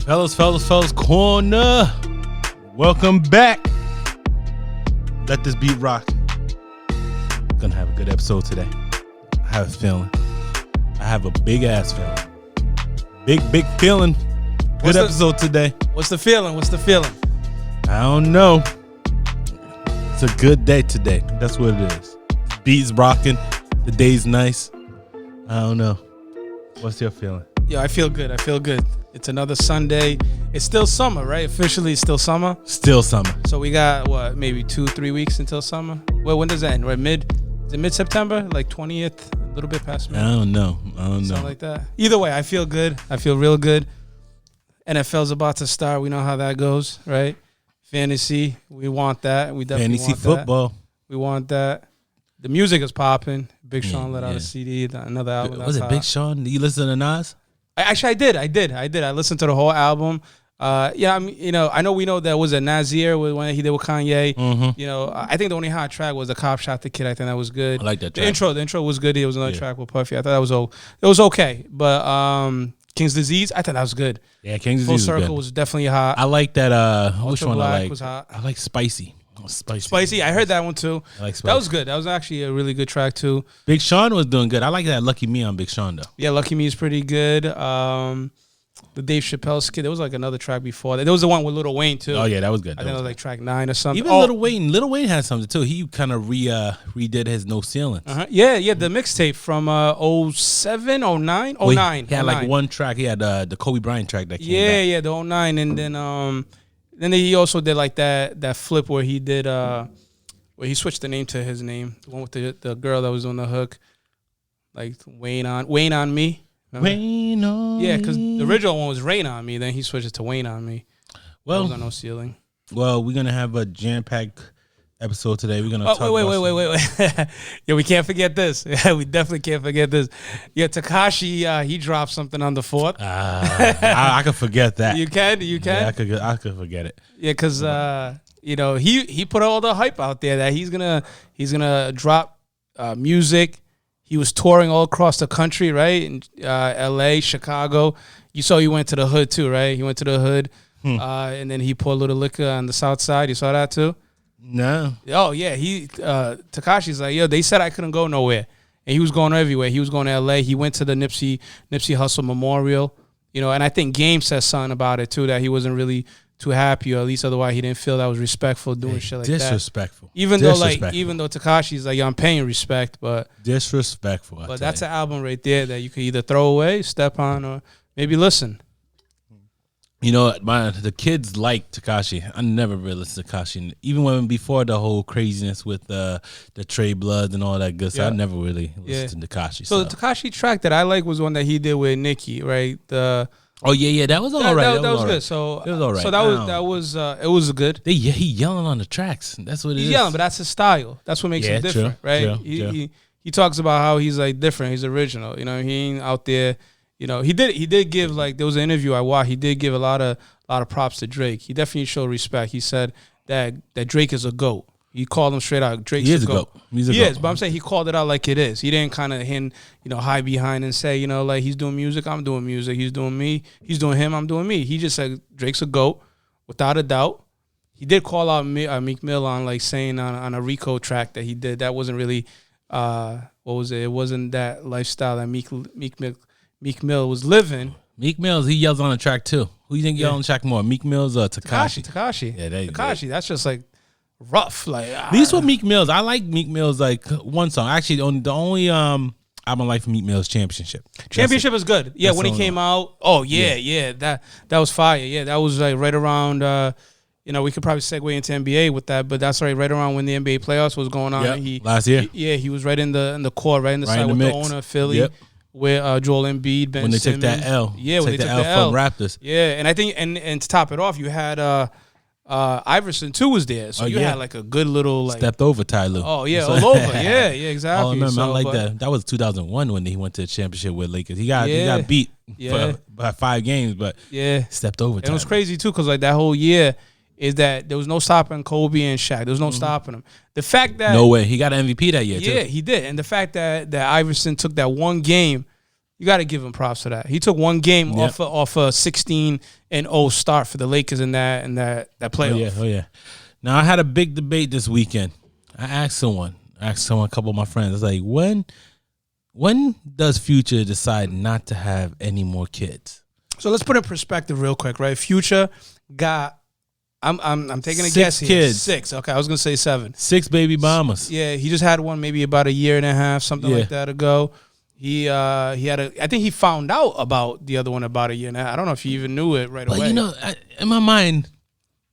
Fellas, corner. Welcome back. Let this beat rock. Gonna have a good episode today. I have a feeling. I have a big ass feeling. Big feeling. Good episode today. What's the feeling? I don't know. It's a good day today. That's what it is. Beat's rocking. The day's nice. I don't know. What's your feeling? Yeah, I feel good. It's another Sunday. It's still summer, right? Officially, it's still summer. Still summer. So we got, maybe 2-3 weeks until summer? Well, when does that end? Right, is it mid-September? Like 20th? A little bit past mid? I don't know. Something like that. Either way, I feel good. I feel real good. NFL's about to start. We know how that goes, right? Fantasy, we want that. We definitely Fantasy want football. That. We want that. The music is popping. Big Sean let out a CD, another album. Was it Big Sean? You listen to Nas? I did. I listened to the whole album. I know we know that was a Nasir when he did with Kanye. Mm-hmm. I think the only hot track was "The Cop Shot the Kid." I think that was good. I like that track. The intro was good. It was another track with Puffy. I thought it was okay. But King's Disease, I thought that was good. Yeah, King's Full Disease Circle was definitely hot. I like that. Which one I like? Was hot. I like Spicy. Spicy. I heard that one too. I like Spicy. That was good. That was actually a really good track too. Big Sean was doing good. I like that Lucky Me on Big Sean though. Yeah, Lucky Me is pretty good. The Dave Chappelle skit. There was like another track before that. There was the one with Lil Wayne too. Oh yeah, that was good. I think it was like track 9 or something. Even Lil Wayne had something too. He kind of redid his No Ceilings. Yeah, the mixtape from 07, 09, 09. He had like one track. He had the Kobe Bryant track that came back. Yeah, the 09, and then he also did like that flip where he did where he switched the name to his name, the one with the girl that was on the hook, like Wayne on Me. Remember? Rain on Yeah, because the original one was Rain on Me. Then he switched it to Wayne on Me. Well, that was on No Ceiling. Well, we're gonna have a jam-packed episode today. We're gonna talk wait. Yeah, we can't forget this. Yeah, we definitely can't forget this. Yeah, Tekashi, he dropped something on the 4th. I could forget that. You can. Yeah, I could forget it. Yeah, because he put all the hype out there that he's gonna drop music. He was touring all across the country, right? In L.A., Chicago. You saw he went to the hood too, right? He went to the hood, and then he poured a little liquor on the south side. You saw that too? No. Oh yeah, Tekashi's like, yo, they said I couldn't go nowhere, and he was going everywhere. He was going to L.A. He went to the Nipsey Hussle Memorial, and I think Game said something about it too, that he wasn't really too happy, or at least otherwise he didn't feel that was respectful doing shit like disrespectful. that. Even though Tekashi's like, yo, I'm paying respect, but disrespectful. But that's an album right there that you could either throw away, step on, or maybe listen. The kids like Tekashi. I never really listened to Tekashi, even before the whole craziness with the Trey Bloods and all that good stuff. I never really listened to Tekashi. So the Tekashi track that I like was one that he did with Nicki, right? Oh yeah, that was all right. That was good. So it was all right. So it was good. He yelling on the tracks. That's what it is. He's yelling, but that's his style. That's what makes him different, right? He talks about how he's like different. He's original. He ain't out there. He did give, like, there was an interview I watched. He did give a lot of props to Drake. He definitely showed respect. He said that Drake is a GOAT. He called him straight out. Drake's a GOAT. He is, but I'm saying he called it out like it is. He didn't kind of hide behind and say, like, he's doing music, I'm doing music. He's doing me, he's doing him, I'm doing me. He just said Drake's a GOAT, without a doubt. He did call out Meek Mill on, like, saying on a Rico track that he did. That wasn't really, what was it? It wasn't that lifestyle that Meek Mill was living. Meek Mills, he yells on the track too. Who you think yells on the track more, Meek Mills or Tekashi? Tekashi. Yeah, Tekashi. That's just like rough. Like, at least with Meek Mills, I like Meek Mills like one song. Actually, the only album I like from Meek Mill's Championship. Championship is good. Yeah, when he came out. Oh yeah. That was fire. Yeah, that was like right around. We could probably segue into NBA with that, but that's right around when the NBA playoffs was going on. Yep, last year. He was right in the court, right in the side with the owner of Philly. Yep. With Joel Embiid, Ben when they Simmons. took that L. Yeah, when they took the L from Raptors. Yeah, and I think and to top it off, you had Iverson too was there, so you had like a good little like stepped over Ty Lue. Oh yeah, all over. Yeah, exactly. I remember. I like that. That was 2001 when he went to the championship with Lakers. He got beat by 5 games, but stepped over. And it was crazy too, because like that whole year is that there was no stopping Kobe and Shaq. There was no stopping them. The fact that no way he got an MVP that year too. Yeah, he did, and the fact that Iverson took that one game You got to give him props for that. He took one game off a 16-0 start for the Lakers in that playoff. Oh yeah. Now I had a big debate this weekend. I asked someone, a couple of my friends. I was like, when does Future decide not to have any more kids? So let's put it in perspective real quick, right? Future got, I'm taking a guess here. Kids. 6. Okay, I was gonna say 7. 6 baby mamas. Yeah, he just had one maybe about a year and a half, something like that ago. He had I think he found out about the other one about a year and a half. I don't know if he even knew it right away. But you know, in my mind,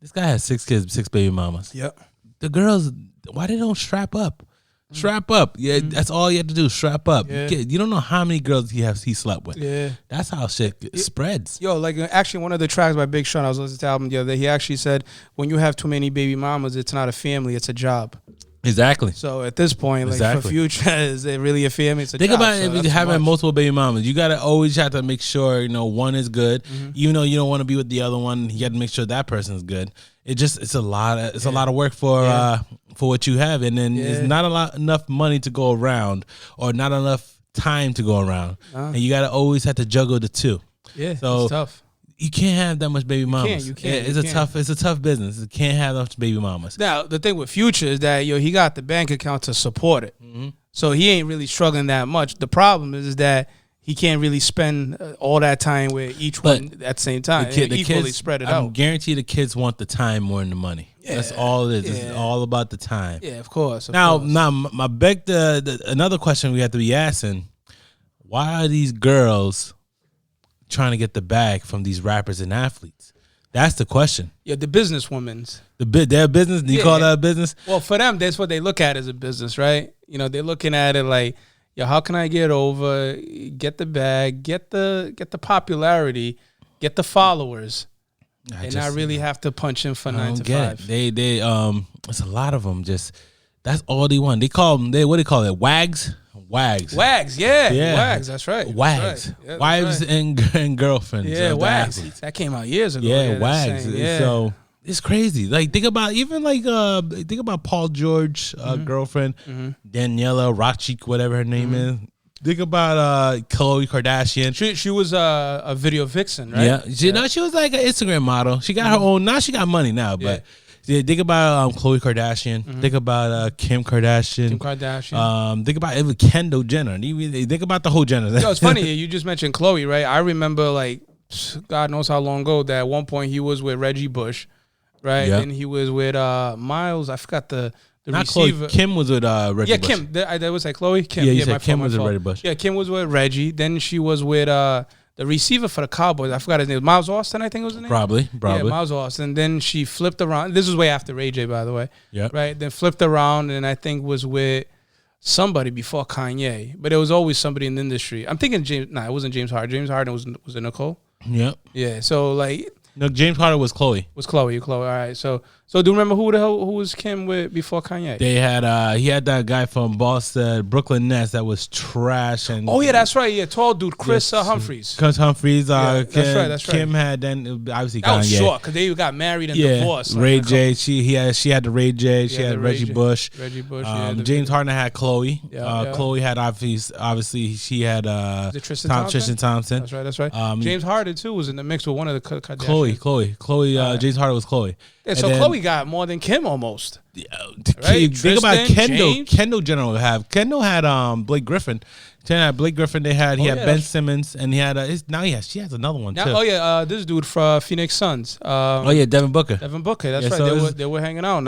this guy has 6 kids, 6 baby mamas. Yep. The girls, why they don't strap up? Strap up. Yeah, that's all you have to do. Strap up. Yeah. You don't know how many girls he slept with. Yeah. That's how shit spreads. Yo, like actually one of the tracks by Big Sean, I was listening to the album the other day, he actually said, when you have too many baby mamas, it's not a family, it's a job. Exactly. So at this point, like for Future, is it really a family? It's a Think job. about it, if you're having multiple baby mamas. You gotta always have to make sure, one is good. Even though you don't want to be with the other one, you got to make sure that person's good. It's a lot of work for what you have, and then there's not enough money to go around, or not enough time to go around, and you gotta always have to juggle the two. Yeah, so it's tough. You can't have that much baby mamas. You can't. It's a tough business. You can't have that much baby mamas. Now the thing with Future is that he got the bank account to support it, so he ain't really struggling that much. The problem is that he can't really spend all that time with each one at the same time. The equally kids, spread it out. I guarantee the kids want the time more than the money. Yeah, that's all it is. It's all about the time. Yeah, of course. Now, another question we have to be asking: why are these girls trying to get the bag from these rappers and athletes? That's the question. Yeah, the businesswomen's. Their business. Do you call that a business? Well, for them, that's what they look at as a business, right? They're looking at it like, yo, how can I get over, get the bag, get the popularity, get the followers, and not really have to punch in for 9 to 5. They it's a lot of them. Just that's all they want. They call them what do they call it? Wags. Wags, Wags. That's right. Wags, that's right. Yeah, wives right. and girlfriends. Yeah, Wags. That came out years ago. Yeah, Wags. So it's crazy. Like think about Paul George girlfriend, Daniela Rochik, whatever her name is. Think about Khloe Kardashian. She was a video vixen, right? Yeah, she was like an Instagram model. She got her own. Now she got money now, but. Yeah, think about Khloe Kardashian. Think about Kim Kardashian. Think about even Kendall Jenner. Think about the whole Jenner. Yo, it's funny. You just mentioned Khloe, right? I remember, like, God knows how long ago, that at one point he was with Reggie Bush, right? Yeah. And he was with Miles. I forgot the Not receiver. Khloe. Kim was with Reggie Bush. Yeah, Kim. That was like Khloe? Kim. Yeah, you said Kim was with Reggie Bush. Yeah, Kim was with Reggie. Then she was with the receiver for the Cowboys. I forgot his name. Miles Austin, I think was his name. Probably. Yeah, Miles Austin. Then she flipped around. This was way after Ray J, by the way. Yeah. Right. Then flipped around, and I think was with somebody before Kanye, but it was always somebody in the industry. I'm thinking James. Nah, it wasn't James Harden. James Harden was it Nicole? Yep. Yeah. So like, no, James Harden was Khloe. Was Khloe? All right. So do you remember who was Kim with before Kanye? They had he had that guy from Boston, Brooklyn Nets that was trash and. Oh yeah, that's right. Yeah, tall dude, Chris Humphries. Chris Humphries. Yeah, that's right. Kim had then obviously that Kanye. Was short because they got married and divorced. Like Ray J. She had the Ray J. She had Reggie Bush. Reggie Bush. James Harden had Khloe. Yeah. Khloe had obviously she had Tristan Thompson. That's right. James Harden too was in the mix with one of the Kardashians. Khloe. James Harden was Khloe. Yeah, so Khloe got more than Kim almost. Right? Think about Kendall. James? Kendall Jenner would have. Kendall had Blake Griffin. Kendall had Blake Griffin. He had Ben Simmons, and he had she has another one too. This dude from Phoenix Suns. Devin Booker. Devin Booker. That's right. So they were hanging out.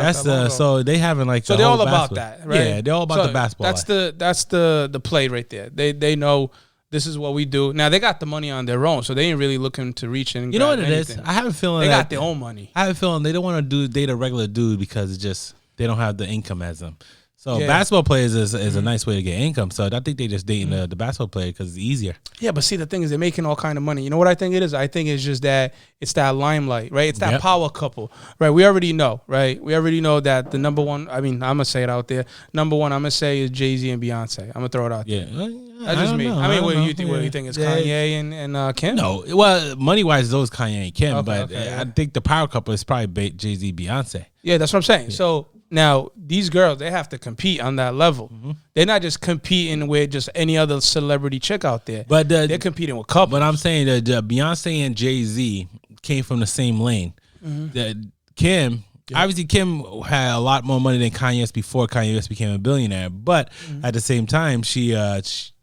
So they having like so they're all about that, right? Yeah, they're all about the basketball. That's the play right there. They know. This is what we do. Now, they got the money on their own, so they ain't really looking to reach in and grab anything. Is? I have a feeling they got their own money. I have a feeling they don't want to date a regular dude because it's just they don't have the income as them. So basketball players is a nice way to get income. So I think they just dating the basketball player because it's easier. Yeah, but see, the thing is they're making all kind of money. You know what I think it is? I think it's just that it's that limelight, right? It's that power couple, right? We already know, right? We already know that the number one, I mean, I'm going to say it out there. Number one, I'm going to say is Jay-Z and Beyonce. I'm going to throw it out there. That's just me. I mean, what do you think? What do you think? It's Kanye and Kim? No, well, money-wise, it's always Kanye and Kim. I think the power couple is probably Jay-Z, Beyonce. Yeah, that's what I'm saying. So Now, these girls, they have to compete on that level. Mm-hmm. They're not just competing with just any other celebrity chick out there. But they're competing with couples. But I'm saying that Beyonce and Jay-Z came from the same lane. That Kim, obviously Kim had a lot more money than Kanye West before Kanye West became a billionaire. But at the same time, she has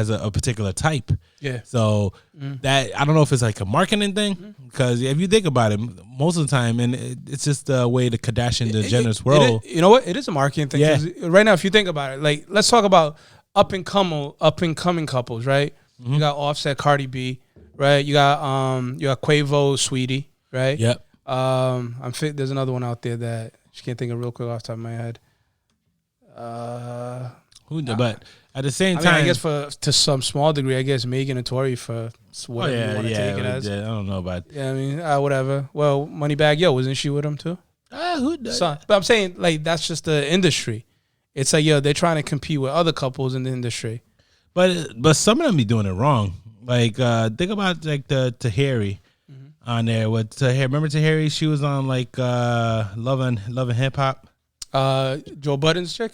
a particular type. Yeah. So that, I don't know if it's like a marketing thing, because if you think about it, most of the time, and it's just the way the Kardashian, the Jenner's world. You know what? It is a marketing thing. Yeah. 'Cause right now, if you think about it, like, let's talk about up and coming couples, right? You got Offset, Cardi B, right? You got Quavo, Sweetie, right? Yep. There's another one out there that I just can't think of real quick off the top of my head. But at the same I time, guess to some small degree, I guess Megan and Tory for whatever you want to take it as. I don't know about. Yeah, I mean, whatever. Well, Moneybagg Yo, wasn't she with him too? Who does? But I'm saying, like, that's just the industry. It's like, they're trying to compete with other couples in the industry. But some of them be doing it wrong. Like, think about like the Tahiri on there. With Tahiri, remember Tahiri? She was on like Love and Hip Hop. Joe Budden's chick.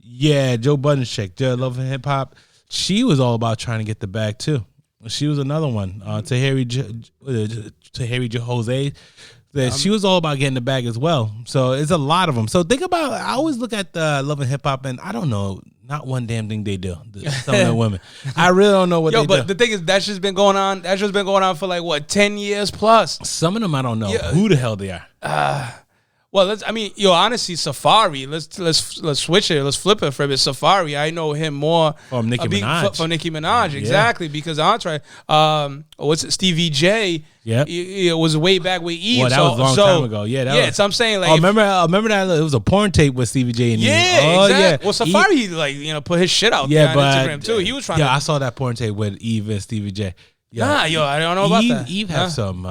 Yeah, Joe Budden's chick, Love and Hip Hop. She was all about trying to get the bag too. She was another one. Tahiri Jose. She was all about getting the bag as well. So it's a lot of them. So think about. I always look at the Love and Hip Hop, and I don't know, not one damn thing they do. Some of the women, I really don't know what they do. But the thing is, that's just been going on. That's just been going on for like what, 10 years plus. Some of them I don't know who the hell they are. Well, honestly, Safari. Let's switch it. Let's flip it for a bit. Safari. I know him more from Nicki Minaj. From Nicki Minaj, exactly. Because Entourage. What's it? Stevie J. Yeah, it was way back with Eve. Well, that was a long time ago. Yeah, so I'm saying, like, remember that it was a porn tape with Stevie J and Eve. Yeah, exactly. Yeah. Well, Safari put his shit out there on Instagram too. He was trying. I saw that porn tape with Eve and Stevie J. I don't know about that. Eve have some.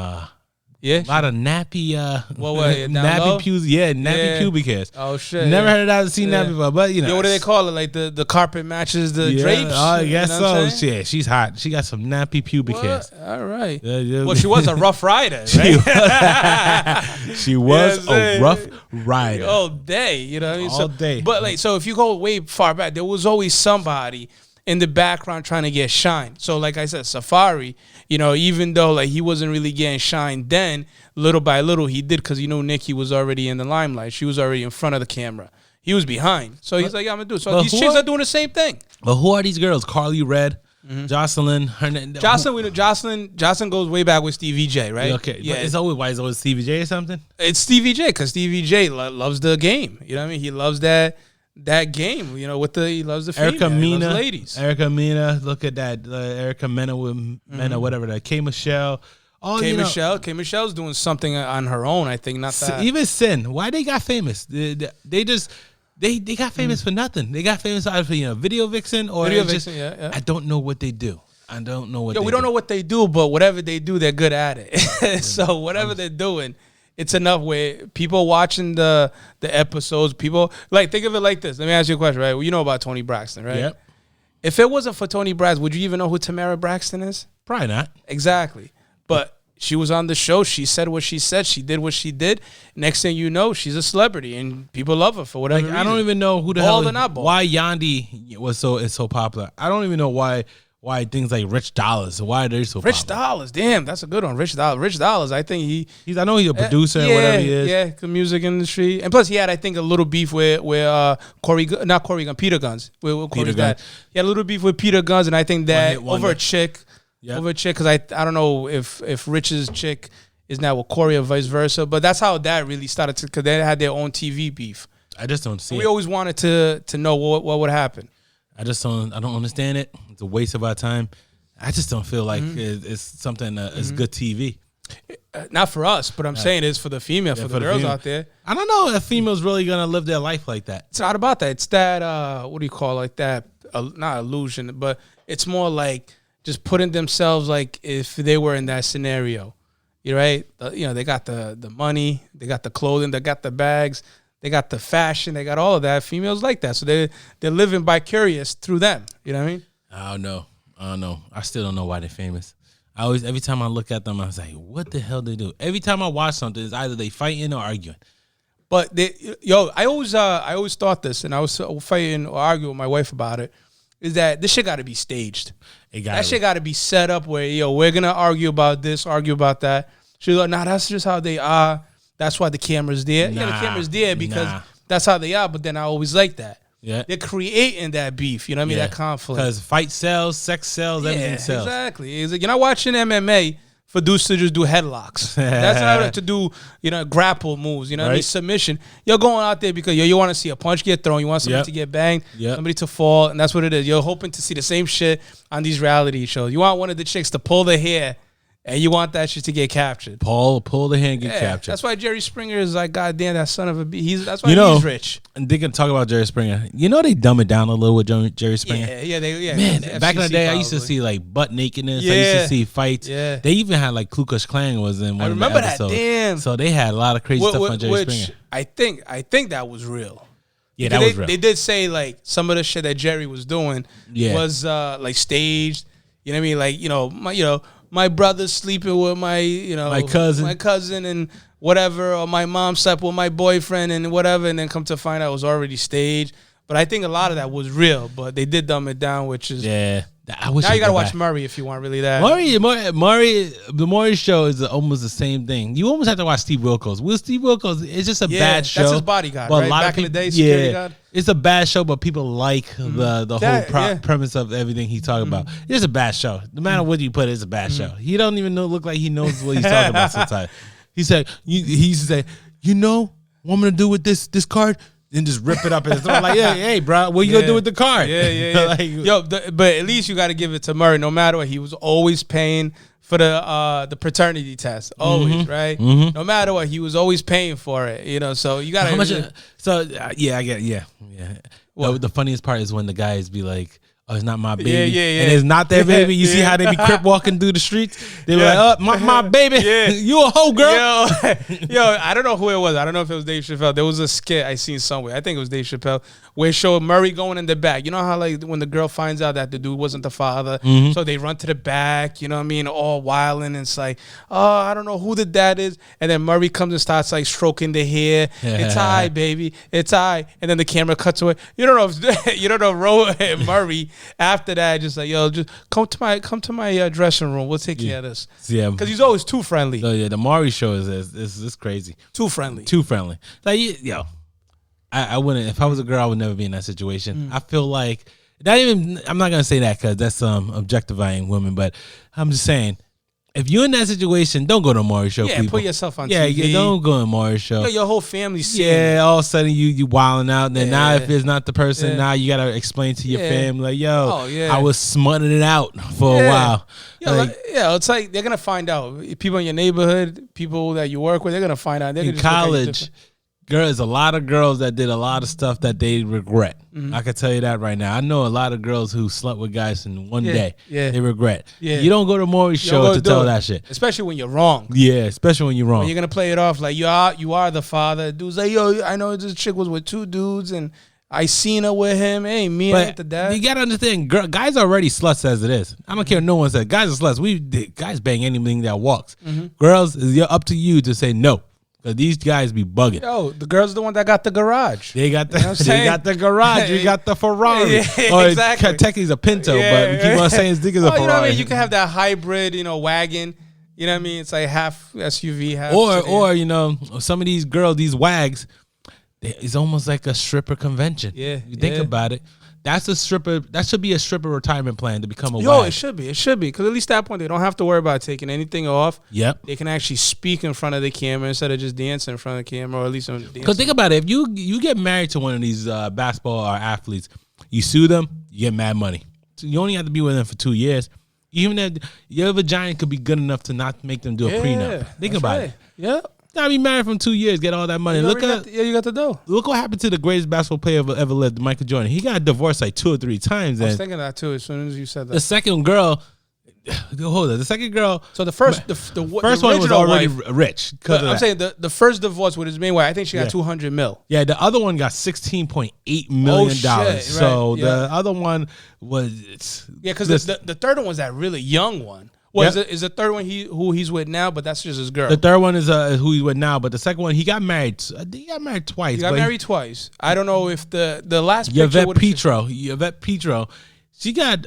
Yeah, a lot of nappy, nappy pews, nappy pubic hairs. Oh shit! Never heard of that. Seen that before, but you know. What do they call it? Like the carpet matches the drapes. Oh, I guess so. Shit, she's hot. She got some nappy pubic hairs. All right. Well, she was a rough rider. Right? She was a rough rider all day. You know what I mean? All day. But so if you go way far back, there was always somebody in the background trying to get shine. So like I said, Safari, even though like he wasn't really getting shine then, little by little he did, because Nicki was already in the limelight. She was already in front of the camera. He was behind. So he's like, I'm going to do it. So these chicks are doing the same thing. But who are these girls? Carly Red, Jocelyn. Jocelyn goes way back with Stevie J, right? Okay. Yeah. It's always Stevie J or something? It's Stevie J, because Stevie J loves the game. You know what I mean? He loves that game, he loves the female, Erica Mena, loves the ladies. Erica Mena, look at that. Erica Mena with Mena, whatever that. K Michelle. K Michelle's doing something on her own, I think. Not that. Even Sin. Why they got famous? They got famous for nothing. They got famous out of video vixen or video vixen. Yeah. I don't know what they do. I don't know what. We don't know what they do, but whatever they do, they're good at it. So whatever they're doing, it's enough where people watching the episodes, people think of it like this. Let me ask you a question, right? Well, you know about Toni Braxton, right? Yep. If it wasn't for Toni Braxton, would you even know who Tamara Braxton is? Probably not. Exactly. But she was on the show. She said what she said. She did what she did. Next thing you know, she's a celebrity and people love her for whatever reason. I don't even know who the hell. Why Yandi is so popular. I don't even know why things like Rich Dollars, why are they so popular? Rich Dollars, damn, that's a good one. Rich Dollars, I think I know he's a producer and whatever he is. Yeah, the music industry. And plus he had, I think, a little beef with Peter Gunz. With Corey's dad. He had a little beef with Peter Gunz, and I think that over a chick, because I don't know if Rich's chick is now with Corey or vice versa, but that's how that really started, because they had their own TV beef. I just don't see it. We always wanted to know what would happen. I don't understand it. It's a waste of our time. I just don't feel like it's something it's good TV. Not for us, but I'm saying it's for the female, for the girls out there. I don't know if females really gonna live their life like that. It's not about that. It's that what do you call it? Like that? Not illusion, but it's more like just putting themselves like if they were in that scenario. You're right. They got the money, they got the clothing, they got the bags. They got the fashion. They got all of that. Females like that. So they're living vicarious through them. You know what I mean? I don't know. I still don't know why they're famous. Every time I look at them, I was like, what the hell they do? Every time I watch something, it's either they fighting or arguing. But I always thought this, and I was fighting or arguing with my wife about it. Is that this shit got to be staged? That shit got to be set up where we're gonna argue about this, argue about that. She's like, nah, that's just how they are. That's why the camera's there. The camera's there because that's how they are. But then I always like that. Yeah, they're creating that beef. You know what I mean? That conflict. Because fight sells, sex sells, everything sells. Exactly. It's like, you're not watching MMA for dudes to just do headlocks. That's not to do, grapple moves. You know what I mean? Submission. You're going out there because you want to see a punch get thrown. You want somebody to get banged, somebody to fall, and that's what it is. You're hoping to see the same shit on these reality shows. You want one of the chicks to pull the hair. And you want that shit to get captured. Pull the hand, get captured. That's why Jerry Springer is like, goddamn, that son of a bitch. That's why he's rich. And they can talk about Jerry Springer. They dumb it down a little with Jerry Springer. Man, back in the day, I used to see like butt nakedness. I used to see fights. Yeah. They even had like Ku Klux Klan was in one of the episodes. I remember that. Damn. So they had a lot of crazy stuff on Jerry Springer. I think that was real. Yeah, that was real. They did say like some of the shit that Jerry was doing was like staged. You know what I mean? Like my brother's sleeping with my cousin and whatever, or my mom slept with my boyfriend and whatever, and then come to find out it was already staged. But I think a lot of that was real, but they did dumb it down, which is I wish now you gotta watch Murray if you want really that. The Maury show is almost the same thing. You almost have to watch Steve Wilkos. Steve Wilkos, it's just a bad show. That's his bodyguard, right? Back in the day, security guard. It's a bad show, but people like the whole premise of everything he's talking about. It's a bad show. No matter what you put, it's a bad show. He don't even look like he knows what he's talking about sometimes. He said, he used to say, what I'm going to do with this card? Then just rip it up and throw like, hey, bro, what you gonna do with the card? But at least you got to give it to Murray. No matter what, he was always paying for the paternity test, always, right? Mm-hmm. No matter what, he was always paying for it. So you got to. I get, yeah. The funniest part is when the guys be like, oh, it's not my baby. Yeah. And it's not their baby. You see how they be crip walking through the streets? They be like, oh, my baby. Yeah. You a hoe, girl. Yo, I don't know who it was. I don't know if it was Dave Chappelle. There was a skit I seen somewhere. I think it was Dave Chappelle, where it showed Murray going in the back. You know how like when the girl finds out that the dude wasn't the father, so they run to the back, you know what I mean, all wilding. And it's like, oh, I don't know who the dad is. And then Murray comes and starts like stroking the hair. It's I, baby. It's I. And then the camera cuts away. You don't know if Ro and Murray after that just like, yo, just come to my dressing room. We'll take care of this. Yeah, because he's always too friendly. Oh yeah, the Maury show is crazy. Too friendly. Like I wouldn't. If I was a girl, I would never be in that situation. I feel like I'm not gonna say that because that's objectifying women, but I'm just saying. If you're in that situation, don't go to a Maury show. Yeah, people. Put yourself on TV. Yeah, don't go to a Maury show. Your whole family's seeing it. All of a sudden you wilding out. And then now if it's not the person, now you gotta explain to your family, like, I was smutting it out for a while. It's like they're gonna find out. People in your neighborhood, people that you work with, they're gonna find out. They're in college, there's a lot of girls that did a lot of stuff that they regret. I can tell you that right now. I know a lot of girls who slept with guys in one day. Yeah. They regret. Yeah. You don't go to Maury's show to tell that shit. Especially when you're wrong. Yeah, especially when you're wrong. When you're going to play it off like you are the father. Dude's like, yo, I know this chick was with two dudes and I seen her with him. Hey, me ain't the dad. You got to understand, guys are already sluts as it is. I don't care what no one said. Guys are sluts. Guys bang anything that walks. Girls, it's up to you to say no. Cause these guys be bugging. Yo, the girl's the one that got the garage. They got the garage. You got the Ferrari. Exactly. Technically, it's a Pinto, but we keep on saying his dick is a Ferrari. You know what I mean? You can have that hybrid, wagon. You know what I mean? It's like half SUV, half. Or some of these girls, these wags, it's almost like a stripper convention. Yeah, you think about it. That's a stripper. That should be a stripper retirement plan to become a wag. It should be. Because at least at that point, they don't have to worry about taking anything off. Yep. They can actually speak in front of the camera instead of just dancing in front of the camera, or at least dancing. Because think about it. If you get married to one of these basketball or athletes, you sue them, you get mad money. So you only have to be with them for 2 years. Even if your vagina could be good enough to not make them do a prenup. Think about it. Yeah. I'll be married from 2 years, get all that money. You got the dough. Look what happened to the greatest basketball player ever lived, Michael Jordan. He got divorced like 2 or 3 times. I was thinking that too as soon as you said that. The second girl, the second girl. So the first one was already rich. I'm saying the first divorce with his main wife, I think she got $200 million. Yeah, the other one got $16.8 million. Right. So the other one was because the third one was that really young one. Well, Yep. is the third one who he's with now? But that's just his girl. The third one is who he's with now, but the second one he got married. He got married twice. He got but married twice. I don't know if the last picture Yvette Petro. She got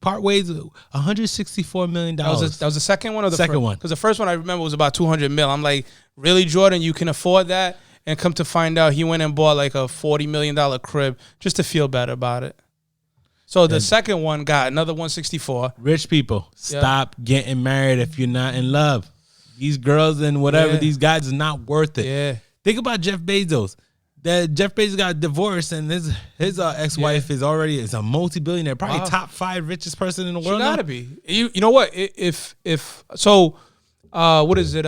part ways $164 million. That was the second one or the second one? Because the first one I remember was about 200 mil. I'm like, really, Jordan? You can afford that? And come to find out, he went and bought like a $40 million crib just to feel better about it. So the second one got another 164. Rich people, stop getting married if you're not in love. These girls and whatever, these guys is not worth it. Yeah. Think about Jeff Bezos. Jeff Bezos got divorced, and his ex-wife is a multi-billionaire, probably top 5 richest person in the world. She gotta be. You know what? What is it?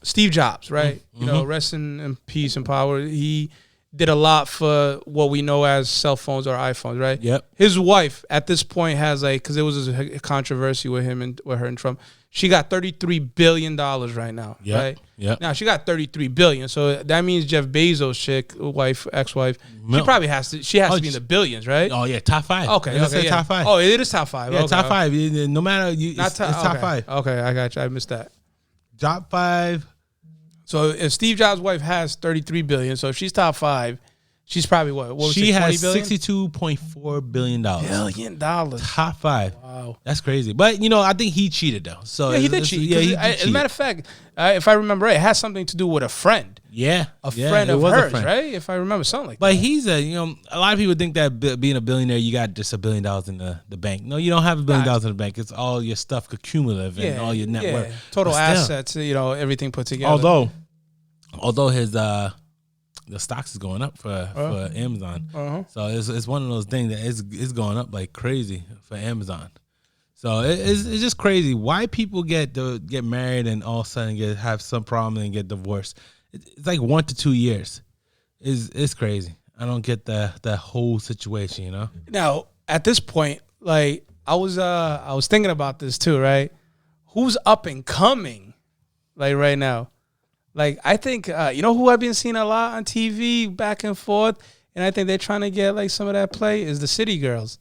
Steve Jobs, right? You know, rest in peace and power. He did a lot for what we know as cell phones or iPhones, right? Yep. His wife at this point has because there was a controversy with him and with her and Trump. She got $33 billion right now, right? Yep. Now she got $33 billion, so that means Jeff Bezos' ex-wife, she probably has to. She has to be in the billions, right? Oh yeah, top 5. Okay, top 5. Oh, it is top 5. Yeah, okay, top 5. No matter it's top 5. Okay, I got you. I missed that. Top 5. So if Steve Jobs' wife has $33 billion, so if she's top 5, she's probably what was she it, has $62.4 billion. Top 5. Wow, that's crazy. But I think he cheated though. So yeah, he did cheat. Yeah, as a matter of fact, if I remember right, it has something to do with a friend. Yeah, a friend of hers, right? If I remember something like that. But he's a lot of people think that being a billionaire, you got just $1 billion in the bank. No, you don't have $1 billion in the bank. It's all your stuff cumulative and all your net worth, total assets. Everything put together. Although his the stocks is going up for Amazon, so it's one of those things that it's going up like crazy for Amazon. So it's just crazy why people get married and all of a sudden have some problem and get divorced. It's like 1 to 2 years. It's crazy. I don't get the whole situation. Now at this point, like I was thinking about this too, right? Who's up and coming, like right now? Like I think who I've been seeing a lot on TV back and forth, and I think they're trying to get like some of that play is the City Girls.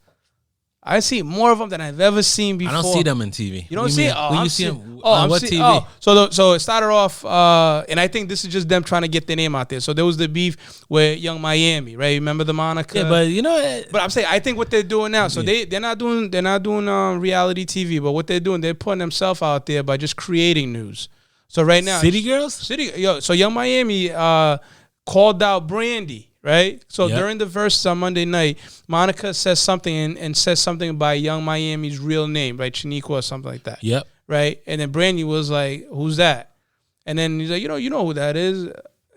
I see more of them than I've ever seen before. I don't see them on TV. You don't see it? When you see them on what TV? Oh, so it started off, and I think this is just them trying to get their name out there. So there was the beef with Young Miami, right? Remember the Monica? Yeah, but But I'm saying I think what they're doing now. So they're not doing reality TV, but what they're doing, they're putting themselves out there by just creating news. So right now, City Girls, So Young Miami called out Brandy. Right? So during the verse on Monday night, Monica says something and says something by Young Miami's real name, right? Chiniqua or something like that. Yep. Right? And then Brandy was like, who's that? And then he's like, you know who that is.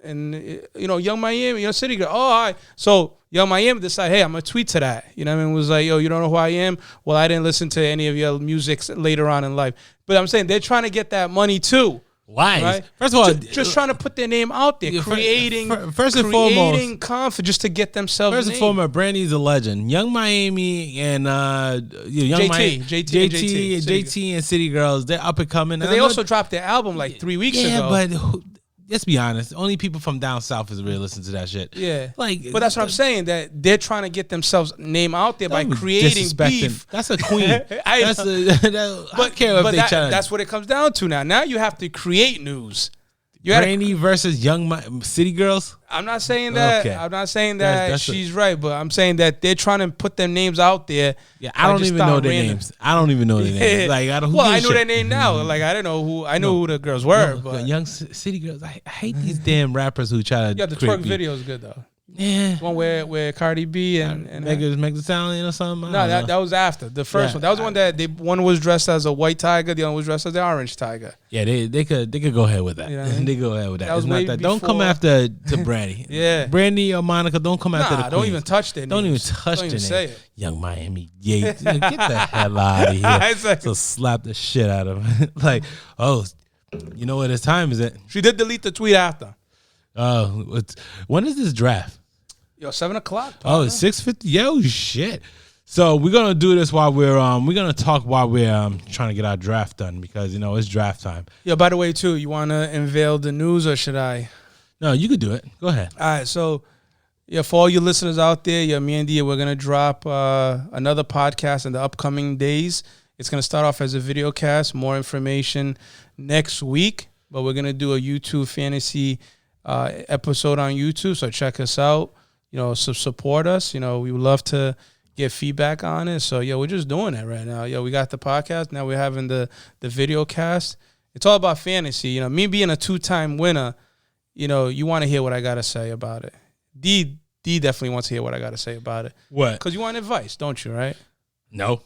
And, Young Miami, City Girl. Oh, all right. So Young Miami decided, hey, I'm going to tweet to that. You know what I mean? Was like, yo, you don't know who I am? Well, I didn't listen to any of your music later on in life. But I'm saying they're trying to get that money too. Why? Right? First of all, just trying to put their name out there, creating confidence just to get themselves. First and foremost, Brandy's a legend. Young Miami and JT and City Girls, they're up and coming. They also dropped their album like 3 weeks ago. Yeah, but let's be honest. Only people from down south is really listening to that shit. Yeah, but that's what I'm saying. That they're trying to get themselves name out there by creating beef. That's a queen. I care if they try. That's what it comes down to now. Now you have to create news. Brandy versus Young City Girls. I'm not saying that. Okay. I'm not saying that she's right, but I'm saying that they're trying to put their names out there. Yeah, I don't even know their names. I don't even know their names. Like I know their name now. Like I don't know who. I know who the girls were. But Young City Girls. I hate these damn rappers who try to. Yeah, the twerk video is good though. Yeah, the one where Cardi B and Meg Thee Stallion or something. No, that was after the first one. That was the one that one was dressed as a white tiger, the other was dressed as the orange tiger. Yeah, they could go ahead with that. You know what I mean? They go ahead with that. It's not that. Don't come after to Brandy. Yeah, Brandy or Monica. Don't come after the queens. Don't even touch their names. Don't even touch their names. Say it. Young Miami. Yeah, get the hell out of here. So slap the shit out of him. Like, oh, you know what his time is it? She did delete the tweet after. When is this draft? Yo, 7:00. Oh, it's 6:50. Yo, shit. So we're gonna do this while we're gonna talk while we're trying to get our draft done because it's draft time. Yo, by the way, too, you wanna unveil the news or should I? No, you could do it. Go ahead. All right. So, for all you listeners out there, me and Dia, we're gonna drop another podcast in the upcoming days. It's going to start off as a video cast. More information next week. But we're going to do a YouTube fantasy episode on YouTube. So check us out. Support us. We would love to get feedback on it. So, we're just doing it right now. We got the podcast. Now we're having the video cast. It's all about fantasy. Me being a 2-time winner, you want to hear what I got to say about it. D definitely wants to hear what I got to say about it. What? Because you want advice, don't you, right? No.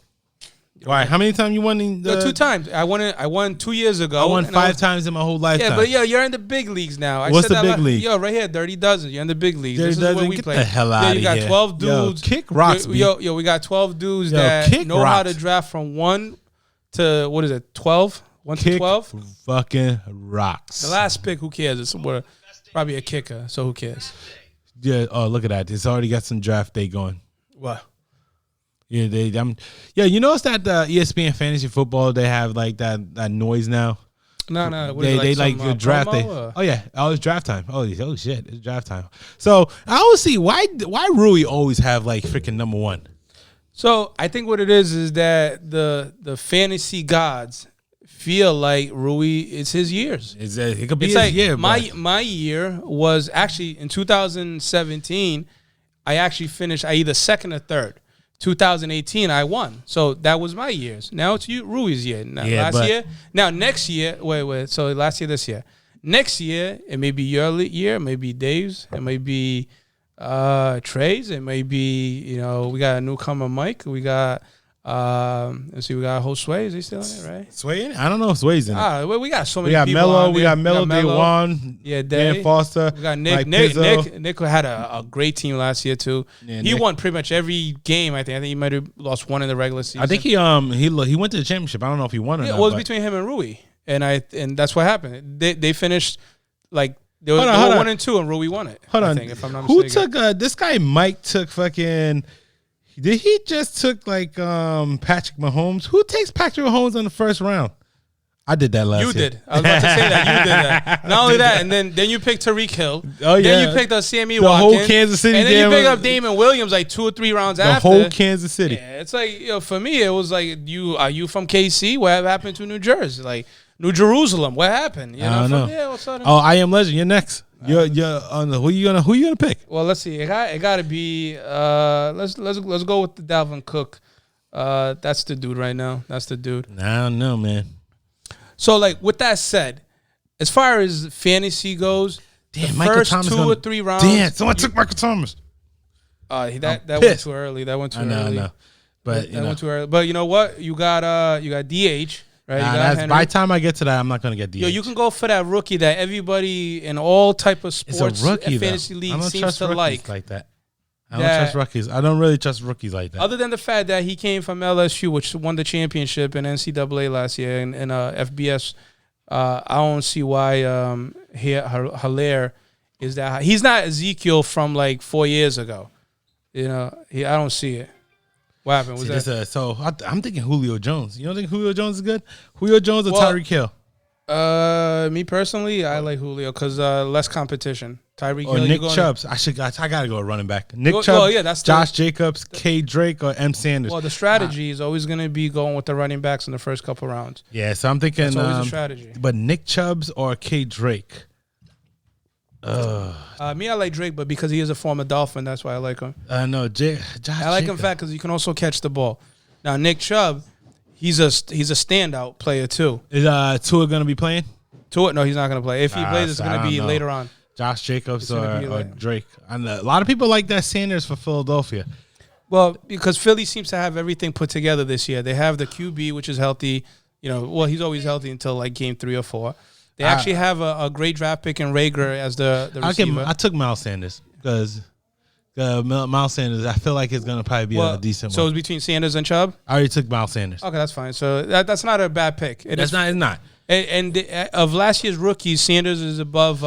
Why? How many times you won? 2 times. I won 2 years ago. I won 5 times in my whole lifetime. Yeah, but you're in the big leagues now. What's the big league? Right here, Dirty Dozen. You're in the big leagues. Dirty This is where we Get play. the hell out of you got here. 12 dudes. Kick rocks, we got 12 dudes that kick know how rocks. to draft from 1 to, 12? 1 to Kick 12? fucking rocks. The last pick, who cares? It's probably a kicker, so who cares? Yeah. Oh, look at that. It's already got some draft day going. What? Yeah, you notice that the ESPN Fantasy Football, they have like that noise now. No. They like the draft day. Oh yeah, it's draft time. Oh shit, it's draft time. So I always see why Rui always have like freaking number 1. So I think what it is that the fantasy gods feel like Rui is his years. It could be It's his like year. my year was actually in 2017. I actually finished either second or third. 2018, I won. So that was my years. Now it's Rui's year. Now, next year, wait. So last year, this year. Next year, it may be your year. It may be Dave's. It may be Trey's. It may be, we got a newcomer, Mike. We got, let's see, we got Josue. Is he still in it, right? Sway in it? I don't know if Sway's in it. Well, we got so many We got people Melo. on We there. got Melo, Day1. Yeah, Dan Foster. We got Mike Nick. Pizzo. Nick had a great team last year too. Yeah, he Nick. won pretty much every game. I think he might have lost one in the regular season. I think he went to the championship. I don't know if he won or not. It was but- between him and Rui, and that's what happened. They finished like they were Hold on. 1 and 2, and Rui won it. Hold on. I think, if I'm not Who mistaken. took this guy? Mike took fucking. Did he just took like Patrick Mahomes? Who takes Patrick Mahomes in the first round? I did that last year. You did. I was about to say that you did that. Not only that, and then you picked Tariq Hill. Oh, yeah. Then you picked up Sammy The Watkins. whole Kansas City and then you damn- picked up Damon Williams like 2 or 3 rounds The after. whole Kansas City. Yeah, it's like for me, it was like are you from KC? What happened to New Jersey? Like New Jerusalem? What happened? I don't know. Yeah, what's up? Oh, I Am Legend. You're next. You're on the who you gonna pick? Well, let's see. It got to be. Let's go with the Dalvin Cook. That's the dude right now. That's the dude. I don't know, man. So, like, with that said, as far as fantasy goes, the Michael first Thomas 2 gonna- or 3 rounds. Damn, someone took Michael Thomas. That went pissed. too early. That went too I early. know. But That went too early. But you know what? You got DH. Right, you got that's, Henry. by the time I get to that, I'm not gonna get DH. You can go for that rookie that everybody in all type of It's sports a rookie, and fantasy though. I league don't seems trust to rookies like. that. I don't that- trust rookies. I don't really trust rookies like that. Other than the fact that he came from LSU, which won the championship in NCAA last year and FBS, I don't see why Hilaire is that high. He's not Ezekiel from like 4 years ago. I don't see it. What happened? Was See, that? I'm thinking Julio Jones. You don't think Julio Jones is good? Julio Jones or Well, Tyreek Hill? Me personally, I like Julio because less competition. Tyreek Or Hill, Nick Chubbs? I gotta go running back. Nick Well, Chubbs, yeah, that's Josh Jacobs, K Drake, or M Sanders. Well, the strategy is always going to be going with the running backs in the first couple rounds. Yeah, so I'm thinking. That's always a strategy. But Nick Chubbs or K Drake? Me, I like Drake, but because he is a former Dolphin, that's why I like him. No, Josh. I like him Jacobs. fat because he can also catch the ball. Now, Nick Chubb, he's a standout player too. Is Tua gonna be playing? No, he's not going to play. If he plays, it's so I going to don't be know. later on. Josh Jacobs It's gonna be or like- Drake? I know a lot of people like that Sanders for Philadelphia. Well, because Philly seems to have everything put together this year. They have the QB, which is healthy. He's always healthy until like game 3 or 4. They actually have a great draft pick in Rager as the receiver. I took Miles Sanders because Miles Sanders. I feel like it's gonna probably be a decent So one. it's between Sanders and Chubb? I already took Miles Sanders. Okay, that's fine. So that's not a bad pick. It's not. Of last year's rookies, Sanders is above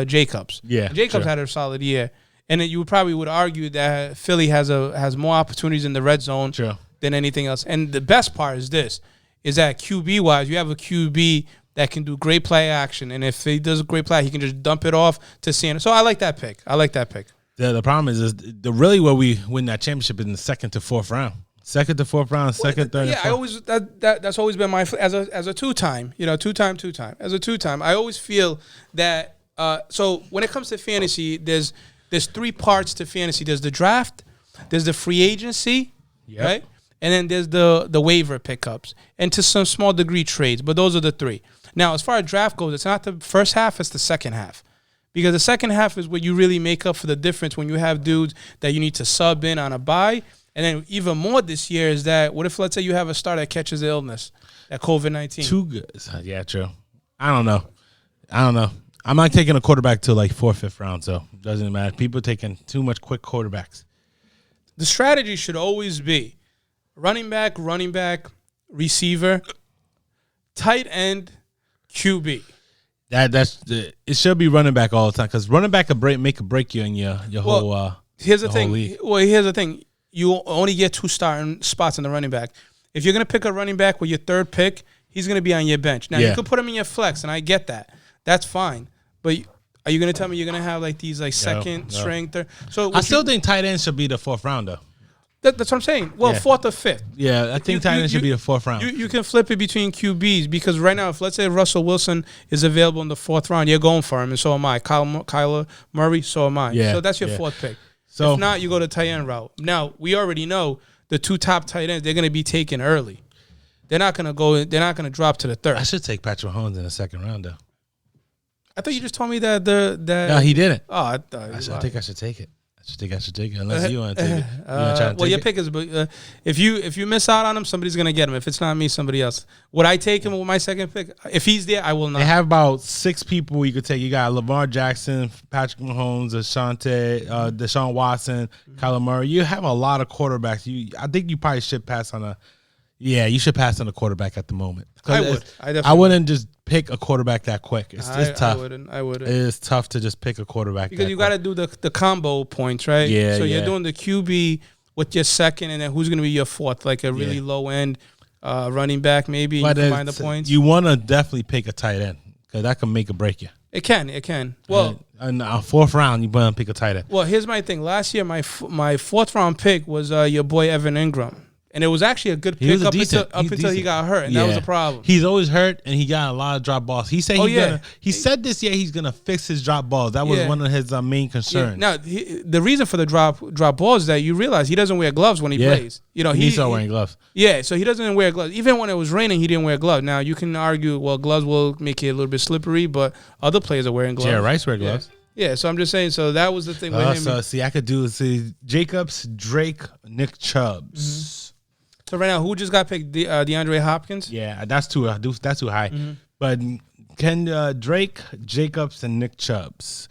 Jacobs. Yeah, Jacobs sure. had a solid year, and then you probably would argue that Philly has more opportunities in the red zone Sure. than anything else. And the best part is that QB wise, you have a QB that can do great play action, and if he does a great play, he can just dump it off to Sanders. So I like that pick. The problem is really where we win that championship is in the 2nd to 4th round. Second to fourth round, second, third. Yeah, I always that's always been my as a two-time, two-time. As a two-time, I always feel that. So when it comes to fantasy, there's 3 parts to fantasy. There's the draft, there's the free agency, right, and then there's the waiver pickups, and to some small degree trades. But those are the 3. Now, as far as draft goes, it's not the first half; it's the second half. Because the second half is where you really make up for the difference when you have dudes that you need to sub in on a bye. And then even more this year is that what if, let's say, you have a star that catches the illness, that COVID-19? Too good. Yeah, true. I don't know. I'm not taking a quarterback till like 4th, 5th round, so it doesn't matter. People taking too much quick quarterbacks. The strategy should always be running back, receiver, tight end, QB. It should be running back all the time because running back make or break you in your whole. Here's the thing. Here's the thing. You only get 2 starting spots in the running back. If you're gonna pick a running back with your 3rd pick, he's gonna be on your bench. Now you could put him in your flex, and I get that. That's fine. But are you gonna tell me you're gonna have like these like second string, third? So I still think tight end should be the 4th rounder. That's what I'm saying. Well, 4th or 5th. Yeah, I think tight end should be the 4th round. You can flip it between QBs because right now, if let's say Russell Wilson is available in the 4th round, you're going for him, and so am I. Kyler Murray, so am I. Yeah, so that's your 4th pick. So if not, you go to tight end route. Now we already know the 2 top tight ends, they're going to be taken early. They're not going to go. They're not going to drop to the 3rd. I should take Patrick Mahomes in the 2nd round, though. I thought you just told me that No, he didn't. Oh, I think I should take it. I should take it unless you want to take it. Your pick is. If you miss out on him, somebody's gonna get him. If it's not me, somebody else. Would I take him with my 2nd pick? If he's there, I will not. They have about 6 people you could take. You got Lamar Jackson, Patrick Mahomes, Deshaun Watson, Kyler Murray. You have a lot of quarterbacks. I think you probably should pass on a. Yeah, you should pass on a quarterback at the moment. I would. I wouldn't just pick a quarterback that quick. It's tough. I wouldn't. It's tough to just pick a quarterback because you got to do the combo points, right? Yeah. So you're doing the QB with your 2nd, and then who's going to be your 4th, like a really low end running back, maybe. And you combine the points. You want to definitely pick a tight end because that can make or break you. It can. Well, in 4th round, you want to pick a tight end. Well, here's my thing. Last year, my 4th round pick was your boy Evan Ingram. And it was actually a good pick up until he got hurt, and that was a problem. He's always hurt, and he got a lot of drop balls. He said he said this year he's gonna fix his drop balls. That was one of his main concerns. Now the reason for the drop balls is that you realize he doesn't wear gloves when he plays. He needs wearing gloves. Yeah, so he doesn't wear gloves. Even when it was raining, he didn't wear gloves. Now you can argue, well, gloves will make it a little bit slippery, but other players are wearing gloves. Jerry Rice wear gloves. Yeah, so I'm just saying. So that was the thing with him. So I could do Jacobs, Drake, Nick Chubbs. Mm-hmm. So right now, who just got picked? DeAndre Hopkins? Yeah, that's too high. Mm-hmm. But can Drake, Jacobs, and Nick Chubbs?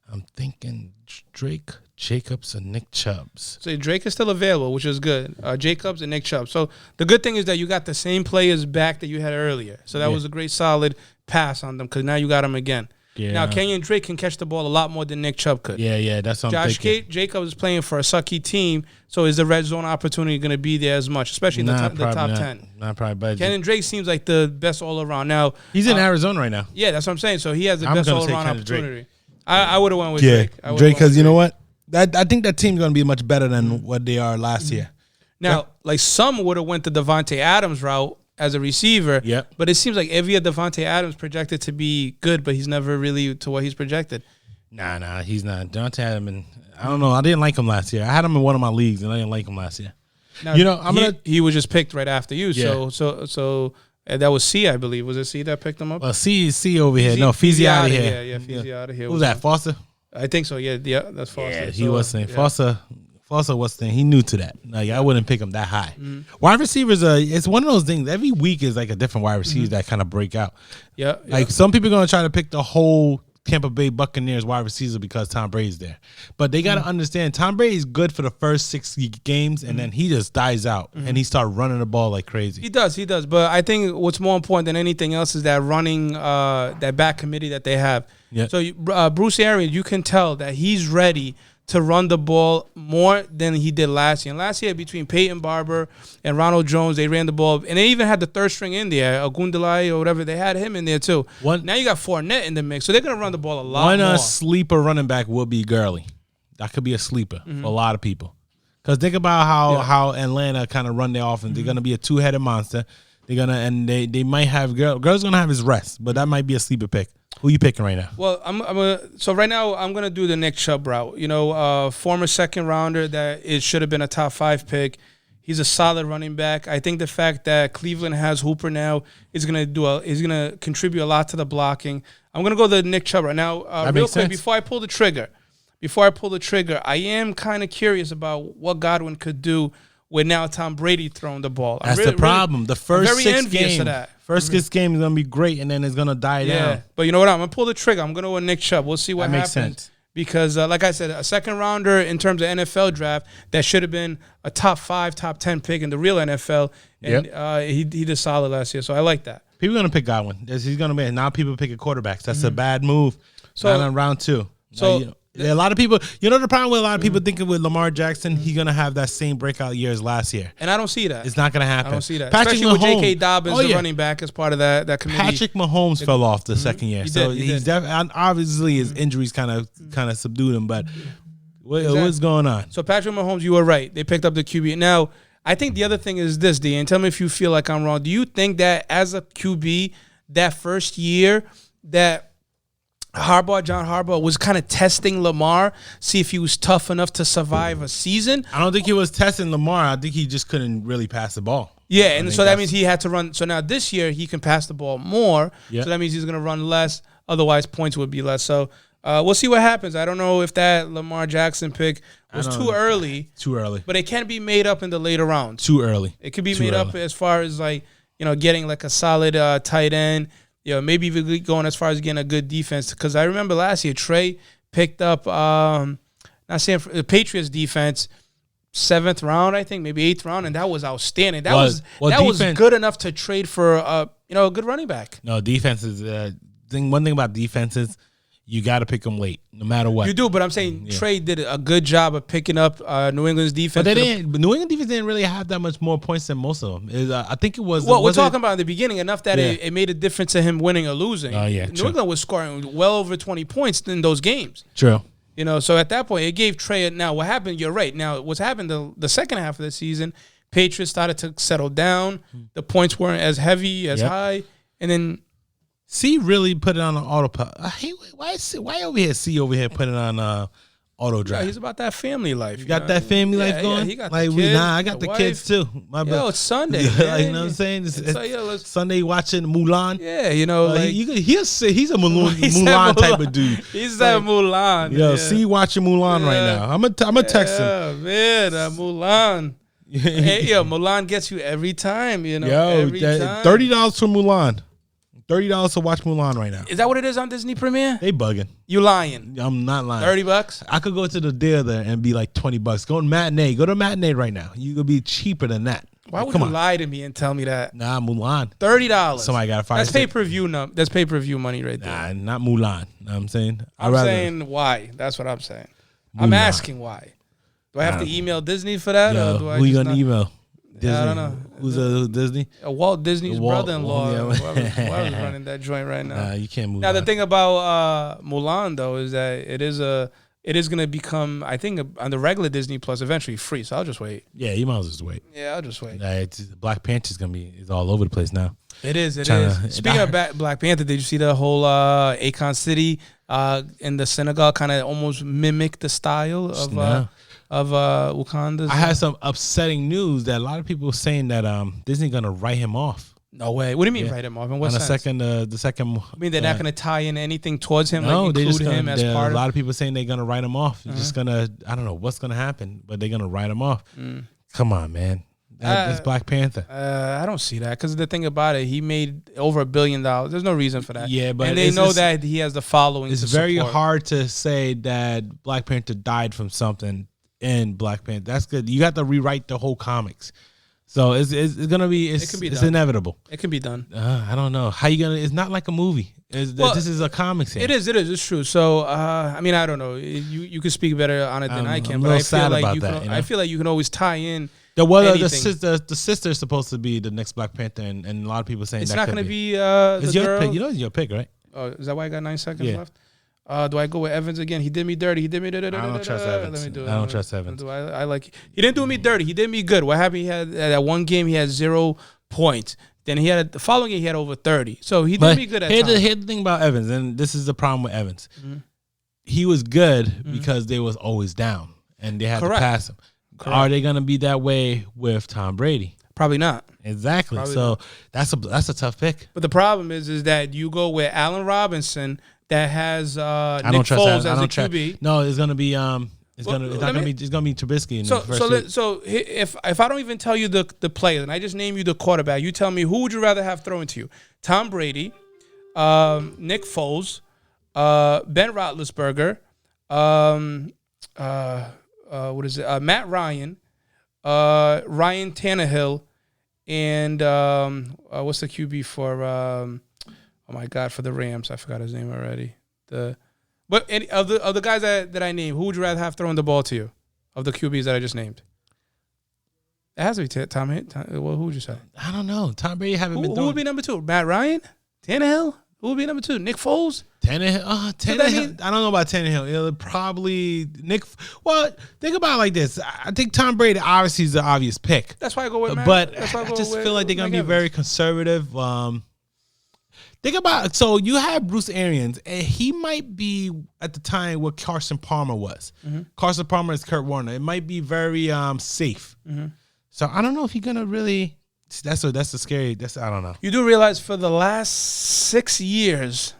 I'm thinking Drake, Jacobs, and Nick Chubbs. So Drake is still available, which is good. Jacobs and Nick Chubbs. So the good thing is that you got the same players back that you had earlier. So that was a great solid pass on them because now you got them again. Yeah. Now, Kenyon Drake can catch the ball a lot more than Nick Chubb could. Yeah, that's what I'm thinking. Josh Jacobs is playing for a sucky team, so is the red zone opportunity going to be there as much, especially in the top 10? Not probably. But Kenyon Drake seems like the best all-around. Now he's in Arizona right now. Yeah, that's what I'm saying. So he has the best all-around opportunity. I would have went with Drake. Drake, because you know what? I think that team's going to be much better than what they are last year. Now, like some would have went the Davante Adams route as a receiver. Yeah. But it seems like every year Davante Adams projected to be good, but he's never really to what he's projected. Nah, he's not. Davante Adams, I don't know. I didn't like him last year. I had him in one of my leagues, and I didn't like him last year. Now, he was just picked right after you. Yeah. So that was C, I believe. Was it C that picked him up? Well, C over here. No, Feezy out of here. Yeah, Feezy out of here. Who was that, Foster? I think so, yeah, that's Foster. Yeah, he was saying Foster was saying he new to that. Like I wouldn't pick him that high. Mm-hmm. Wide receivers, it's one of those things. Every week is like a different wide receiver that kind of break out. Yeah, like some people are gonna try to pick the whole Tampa Bay Buccaneers wide receiver because Tom Brady's there, but they gotta understand Tom Brady is good for the first 6 games, and then he just dies out and he starts running the ball like crazy. He does. But I think what's more important than anything else is that running that back committee that they have. Yeah. So Bruce Arians, you can tell that he's ready to run the ball more than he did last year. And last year, between Peyton Barber and Ronald Jones, they ran the ball. And they even had the third string in there, Ogundele or whatever. They had him in there, too. Now you got Fournette in the mix. So they're going to run the ball a lot more. One sleeper running back will be Gurley. That could be a sleeper for a lot of people. Because think about how Atlanta kind of run their offense. They're gonna be a two-headed monster. They're gonna and they might have girls gonna have his rest, but that might be a sleeper pick. Who you picking right now? Well, so right now I'm gonna do the Nick Chubb route. You know, former second rounder that it should have been a top 5 pick. He's a solid running back. I think the fact that Cleveland has Hooper now is gonna contribute a lot to the blocking. I'm gonna go the Nick Chubb right now. Real quick, sense. before I pull the trigger, I am kind of curious about what Godwin could do with now Tom Brady throwing the ball. That's the problem. The first very 6 envious games, of that. first 6 games is gonna be great, and then it's gonna die down. But you know what? I'm gonna pull the trigger. I'm gonna go with Nick Chubb. We'll see what That happens. makes sense. Because, like I said, a second rounder in terms of NFL draft that should have been a top 5, top 10 pick in the real NFL, and he did solid last year. So I like that. People are gonna pick Godwin. He's gonna be now. People picking quarterbacks. That's a bad move. So- Not on round 2. So a lot of people. You know the problem with a lot of people thinking with Lamar Jackson, he's gonna have that same breakout year as last year. And I don't see that. It's not gonna happen. I don't see that. Patrick Especially with Mahomes, J.K. Dobbins, the running back, as part of that committee. Patrick Mahomes fell off the second year, He so did, he he's did. obviously his injuries kind of subdued him. But what's going on? So Patrick Mahomes, you were right. They picked up the QB. Now, I think the other thing is this, D, and tell me if you feel like I'm wrong. Do you think that as a QB, that first year that John Harbaugh was kind of testing Lamar, see if he was tough enough to survive a season? I don't think he was testing Lamar. I think he just couldn't really pass the ball. Yeah, and so that means he had to run. So now this year he can pass the ball more. Yeah. So that means he's going to run less. Otherwise, points would be less. So we'll see what happens. I don't know if that Lamar Jackson pick was too early. Too early. But it can be made up in the later rounds. Too early. It could be Too made early. up as far as like, getting like a solid tight end. Maybe even going as far as getting a good defense. Because I remember last year, Trey picked up, the Patriots defense, 7th round, I think, maybe 8th round, and that was outstanding. That was good enough to trade for a good running back. No, defense is one thing about defenses. You got to pick them late, no matter what. You do, but I'm saying Trey did a good job of picking up New England's defense. But New England defense didn't really have that much more points than most of them. I think it was. Well, we're talking about in the beginning enough that it made a difference to him winning or losing. Oh, yeah, New true. England was scoring well over 20 points in those games. True. So at that point, it gave Trey. Now, what happened? You're right. Now, what's happened the second half of the season? Patriots started to settle down. The points weren't as heavy, as high, and then. C really put it on an auto. I hate why over here. C over here put it on auto drive. Yeah, he's about that family life. You got that family life going. He got like the kids, I got the wife. kids too. My bad. It's Sunday. Like, man. you know what I'm saying? Let's Sunday watching Mulan. Yeah, He's a Mulan, He said Mulan type of dude. He's that Mulan. Yo, C watching Mulan right now. I'm gonna text him. Yeah, man, Mulan. Hey, Mulan gets you every time. Every time. $30 for Mulan. $30 to watch Mulan right now. Is that what it is on Disney Premiere? They bugging. You lying? I'm not lying. $30? I could go to the theater and be like $20. Go to matinee. Go to matinee right now. You could be cheaper than that. Why would you lie to me and tell me that? Nah, Mulan. $30. Somebody got to fire. That's pay-per-view. That's pay-per-view money right there. Nah, not Mulan. Know what I'm saying? I'm saying why. That's what I'm saying. I'm asking why. Do I have to email Disney for that? Yo, or do I who you just gonna email? Disney. I don't know. Who's Disney? Walt Disney's brother-in-law. yeah. Whoever's running that joint right now. Nah, you can't move. Now the thing about Mulan though is that it is going to become, I think, on the regular Disney Plus eventually free. So I'll just wait. Yeah, you might as well just wait. Yeah, I'll just wait. Black Panther's it's all over the place now. It is. Speaking of Black Panther, did you see the whole Akon City in the synagogue kind of almost mimic the style of Wakanda's? I had some upsetting news that a lot of people were saying that Disney gonna write him off. No way. What do you mean write him off? In what sense? The second. I mean, they're not going to tie in anything towards him. No, like they include just him as part a of. lot of people saying they're gonna write him off. They're just gonna. I don't know what's gonna happen, but they're gonna write him off. Come on, man. It's Black Panther. I don't see that because the thing about it, he made over $1 billion. There's no reason for that. Yeah, but and they know that he has the following. It's very hard to say that Black Panther died from something in Black Panther. That's good. You got to rewrite the whole comics. So it's gonna be it's inevitable. It can be done. I don't know how you gonna. It's not like a movie. This is a comics. It is. It's true. So I mean, I don't know. You can speak better on it than I can. But I feel like you can. I feel like you can always tie in. The sister is supposed to be the next Black Panther, and a lot of people saying it's that not going to be. It's the your girl. pick. You know, it's your pick, right? Oh, is that why I got 9 seconds left? Do I go with Evans again? He did me dirty. He did me. I don't trust Evans. Let me do it. I don't trust Evans. I like. He didn't do me dirty. He did me good. What happened? He had that one game. He had 0 points. Then he had the following game. He had over 30. So he did me good at times. Here's the thing about Evans, and this is the problem with Evans. Mm-hmm. He was good because they was always down, and they had to pass him. Correct. Are they going to be that way with Tom Brady? Probably not. Exactly. Probably so not. That's a tough pick. But the problem is that you go with Allen Robinson that has Nick Foles as a QB. No, it's gonna be it's gonna be Trubisky in the first week. So if I don't even tell you the player, and I just name you the quarterback, you tell me who would you rather have throwing to you? Tom Brady, Nick Foles, Ben Roethlisberger, what is it? Matt Ryan, Ryan Tannehill, and what's the QB for? Oh my God, for the Rams, I forgot his name already. But any of the guys that I named, who would you rather have throwing the ball to you? Of the QBs that I just named, it has to be Tom. Well, who would you say? I don't know. Tom Brady haven't been. Who would be number 2? Matt Ryan, Tannehill. Who would be number 2? Nick Foles. Tannehill. Tannehill. I don't know about Tannehill. It'll probably Nick. Well, think about it like this. I think Tom Brady obviously is the obvious pick. That's why I go with Matt. But I just feel like they're gonna be very conservative. Think about so you have Bruce Arians, and he might be at the time what Carson Palmer was. Mm-hmm. Carson Palmer is Kurt Warner. It might be very safe. Mm-hmm. So I don't know if he's gonna really. That's a scary. I don't know. You do realize for the last 6 years,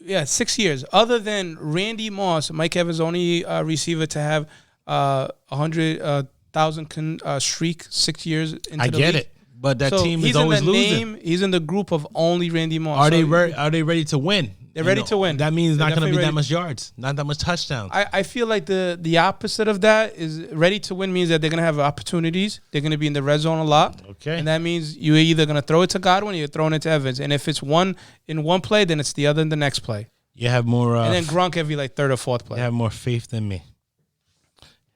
6 years. Other than Randy Moss, Mike Evans only receiver to have 100,000 streak 6 years into the league. I get it. But that team is always losing. He's in the group of only Randy Moss. Are they ready to win? They're ready to win. That means not going to be that much yards, not that much touchdowns. I feel like the opposite of that is ready to win means that they're going to have opportunities. They're going to be in the red zone a lot. Okay. And that means you're either going to throw it to Godwin or you're throwing it to Evans. And if it's one in one play, then it's the other in the next play. You have more. And then Gronk every third or fourth play. You have more faith than me.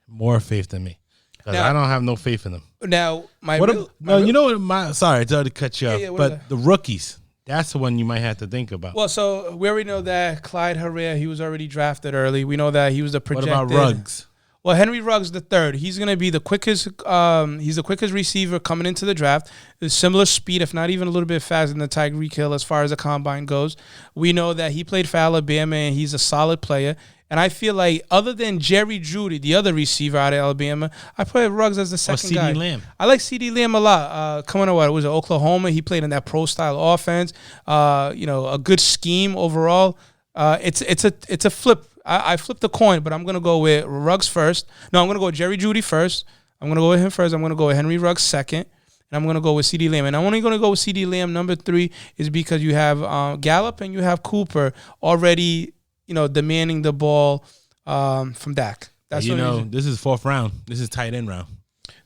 More faith than me. Because I don't have no faith in them. Now, you know what? Sorry to cut you off, but the rookies, that's the one you might have to think about. Well, so we already know that Clyde Herrera, he was already drafted early. We know that he was the projected. What about Ruggs? Well, Henry Ruggs the third. He's going to be the quickest. He's the quickest receiver coming into the draft. Similar speed, if not even a little bit faster than Tyreek Hill as far as the combine goes. We know that he played for Alabama and he's a solid player. And I feel like other than Jerry Jeudy, the other receiver out of Alabama, I put Ruggs as the second guy. CeeDee Lamb. I like CeeDee Lamb a lot. Coming to was it Oklahoma? He played in that pro-style offense. A good scheme overall. It's a flip. I flipped the coin, but I'm going to go with Ruggs first. No, I'm going to go with Jerry Jeudy first. I'm going to go with him first. I'm going to go with Henry Ruggs second. And I'm going to go with CeeDee Lamb. And I'm only going to go with CeeDee Lamb number 3 is because you have Gallup and you have Cooper already demanding the ball from Dak. That's this is 4th round. This is tight end round.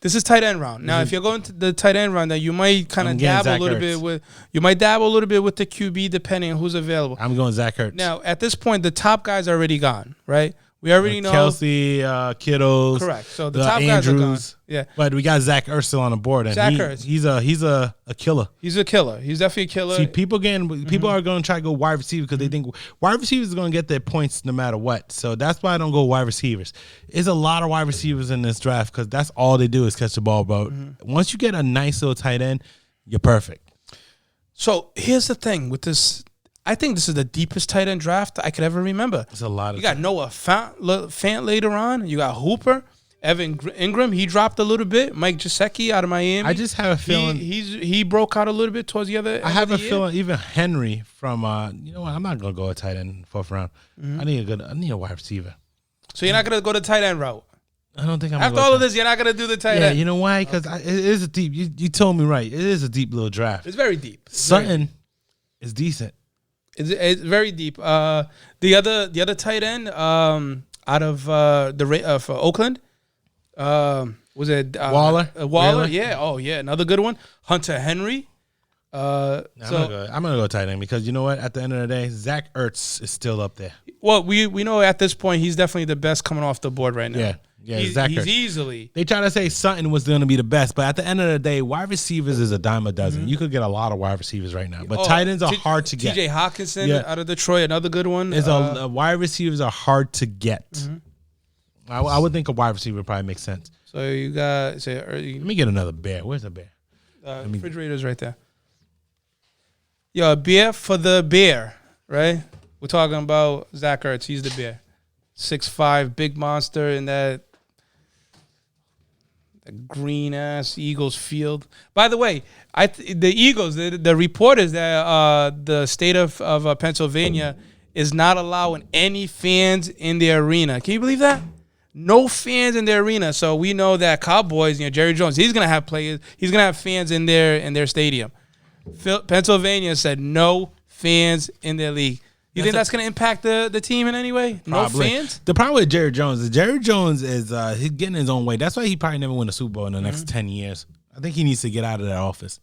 This is tight end round. Now, if you're going to the tight end round, then you might kind of dabble a little bit with. You might dabble a little bit with the QB depending on who's available. I'm going Zach Ertz. Now, at this point, the top guys are already gone, right? We already know Kelsey, Kittles. Correct. So the top guys are gone. Yeah. But we got Zach Ertz still on the board, and Zach Ertz. He's a killer. He's a killer. He's definitely a killer. See, people are going to try to go wide receiver because they think wide receivers are going to get their points no matter what. So that's why I don't go wide receivers. There's a lot of wide receivers in this draft because that's all they do is catch the ball. But once you get a nice little tight end, you're perfect. So here's the thing with this. I think this is the deepest tight end draft I could ever remember. It's a lot. You got Noah Fant later on. You got Hooper, Evan Ingram. He dropped a little bit. Mike Gesicki out of Miami. I just have a feeling he broke out a little bit towards the other. I have a feeling even Henry from you know what? I'm not gonna go a tight end in the 4th round. I need a wide receiver. So you're not gonna go the tight end route. I don't think I'm. After all of this, you're not gonna do the tight end. Yeah, you know why? Because it is a deep. You told me right. It is a deep little draft. It's very deep. Sutton is decent. It's very deep. The other tight end out of for Oakland was it Waller? Waller, yeah. Oh yeah, another good one. Hunter Henry. I'm gonna go tight end because you know what? At the end of the day, Zach Ertz is still up there. Well, we know at this point he's definitely the best coming off the board right now. Yeah, Zach he's Ertz. easily. They try to say Sutton was going to be the best, but at the end of the day, wide receivers is a dime a dozen. You could get a lot of wide receivers right now, but tight ends are hard to get. T.J. Hawkinson out of Detroit, another good one. Is wide receivers are hard to get. I would think a wide receiver probably makes sense. So you got Let me get another bear. Where's the bear? Refrigerator's right there. Yo, a beer for the bear, right? We're talking about Zach Ertz. He's the bear. 6'5", big monster in that green ass Eagles field. By the way, the Eagles, the report is that the state of Pennsylvania is not allowing any fans in the arena. Can you believe that? No fans in their arena. So we know that Cowboys, Jerry Jones, he's gonna have players. He's gonna have fans in their stadium. Pennsylvania said no fans in their league. You think that's going to impact the team in any way? Probably. No fans? The problem with Jerry Jones is he's getting his own way. That's why he probably never win a Super Bowl in the next 10 years. I think he needs to get out of that office.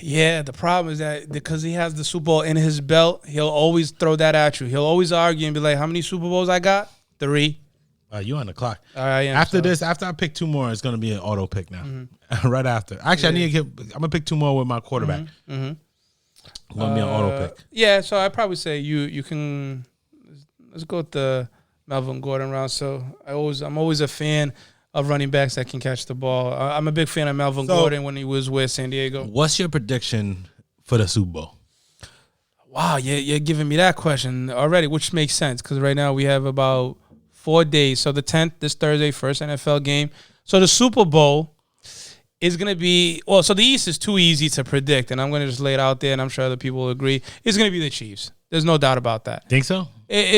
Yeah, the problem is that because he has the Super Bowl in his belt, he'll always throw that at you. He'll always argue and be like, how many Super Bowls I got? 3. You on the clock. I am. After I pick 2 more, it's going to be an auto pick now. Right after. Actually, I'm going to pick 2 more with my quarterback. It's going to be an auto pick. Yeah, so I'd probably say you can let's go with the Melvin Gordon round. So I'm always a fan of running backs that can catch the ball. I'm a big fan of Melvin Gordon when he was with San Diego. What's your prediction for the Super Bowl? Wow, you're giving me that question already, which makes sense because right now we have about 4 days. So the 10th, this Thursday, first NFL game. So the Super Bowl is going to be, so the East is too easy to predict, and I'm going to just lay it out there, and I'm sure other people will agree. It's going to be the Chiefs. There's no doubt about that. Think so?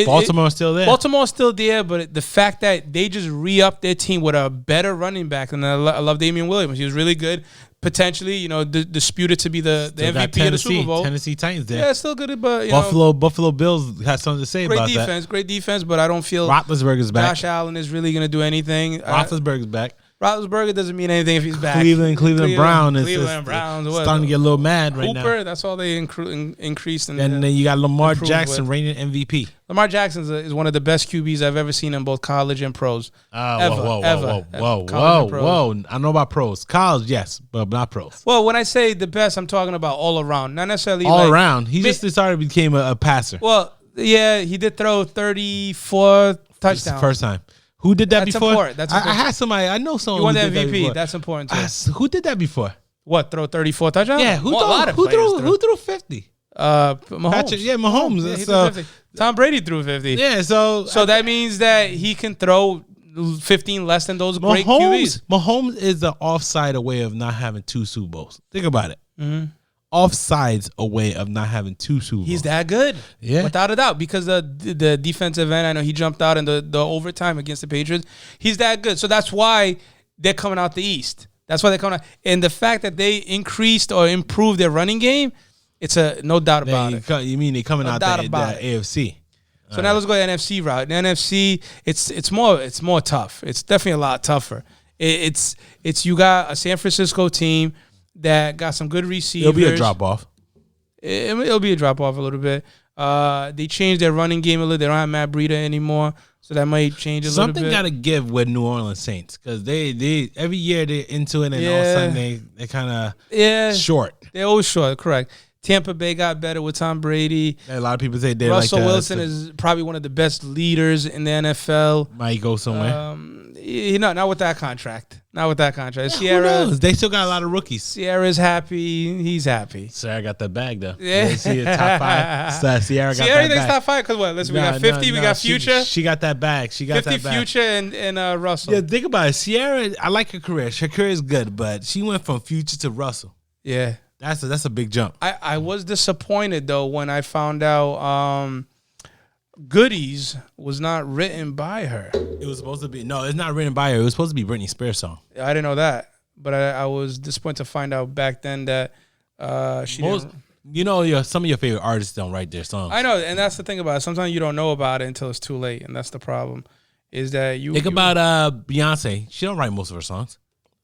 Baltimore's still there. Baltimore's still there, but the fact that they just re-upped their team with a better running back, and I love Damian Williams. He was really good. Potentially, disputed to be the MVP of the Super Bowl. Tennessee Titans there. Yeah, still good, but Buffalo Bills has something to say about that. Great defense, but I don't feel Roethlisberger's back. Josh Allen is really going to do anything. Roethlisberger's back. Roethlisberger doesn't mean anything if he's back. Cleveland Browns starting to get a little mad right now. Hooper, that's all they increased. And then you got Lamar Jackson reigning MVP. Lamar Jackson is one of the best QBs I've ever seen in both college and pros. Whoa. I know about pros. College, yes, but not pros. Well, when I say the best, I'm talking about all around, not necessarily all around. He just started became a passer. Well, yeah, he did throw 34 touchdowns. First time. Who did that before? Important. That's important. I had somebody. I know someone. You won the MVP. That's important too. Who did that before? What? Throw 34 touchdowns? Yeah. Who threw 50? Mahomes. Patrick, Mahomes. Yeah, so 50. Tom Brady threw 50. Yeah. So that means that he can throw 15 less than those great QBs. Mahomes is the offside away of not having 2 Super Bowls. Think about it. Offsides away of not having 2 Super Bowls. He's that good. Yeah. Without a doubt. Because the defensive end, I know he jumped out in the overtime against the Patriots. He's that good. So that's why they're coming out the East. That's why they're coming out. And the fact that they increased or improved their running game, it's no doubt about it. You mean they're coming out the AFC. So now let's go to the NFC route. The NFC, it's more tough. It's definitely a lot tougher. It's you got a San Francisco team that got some good receivers. It'll be a drop off. It'll be a drop off a little bit. They changed their running game a little. They don't have Matt Breida anymore, so that might change a little bit. Something got to give with New Orleans Saints because they every year they're into it, and all of a sudden they kind of short. They're always short. Correct. Tampa Bay got better with Tom Brady. A lot of people say they Russell Wilson is probably one of the best leaders in the NFL. Might go somewhere. Not with that contract. Not with that contract. Yeah, Sierra, who knows? They still got a lot of rookies. Sierra's happy. He's happy. Sierra got the bag though. Yeah. See top 5. Sierra got that bag. Top 5 because what? Listen, we got 50. We got Future. She got that bag. She got 50 that bag. Future and Russell. Yeah, think about it. Sierra, I like her career. Her career is good, but she went from Future to Russell. Yeah. That's a big jump. I was disappointed though when I found out Goodies was not written by her. It was supposed to be it's not written by her. It was supposed to be Britney Spears' song. I didn't know that, but I was disappointed to find out back then that she didn't. Some of your favorite artists don't write their songs. I know, and that's the thing about it. Sometimes you don't know about it until it's too late, and that's the problem. Is that you think about Beyonce? She don't write most of her songs.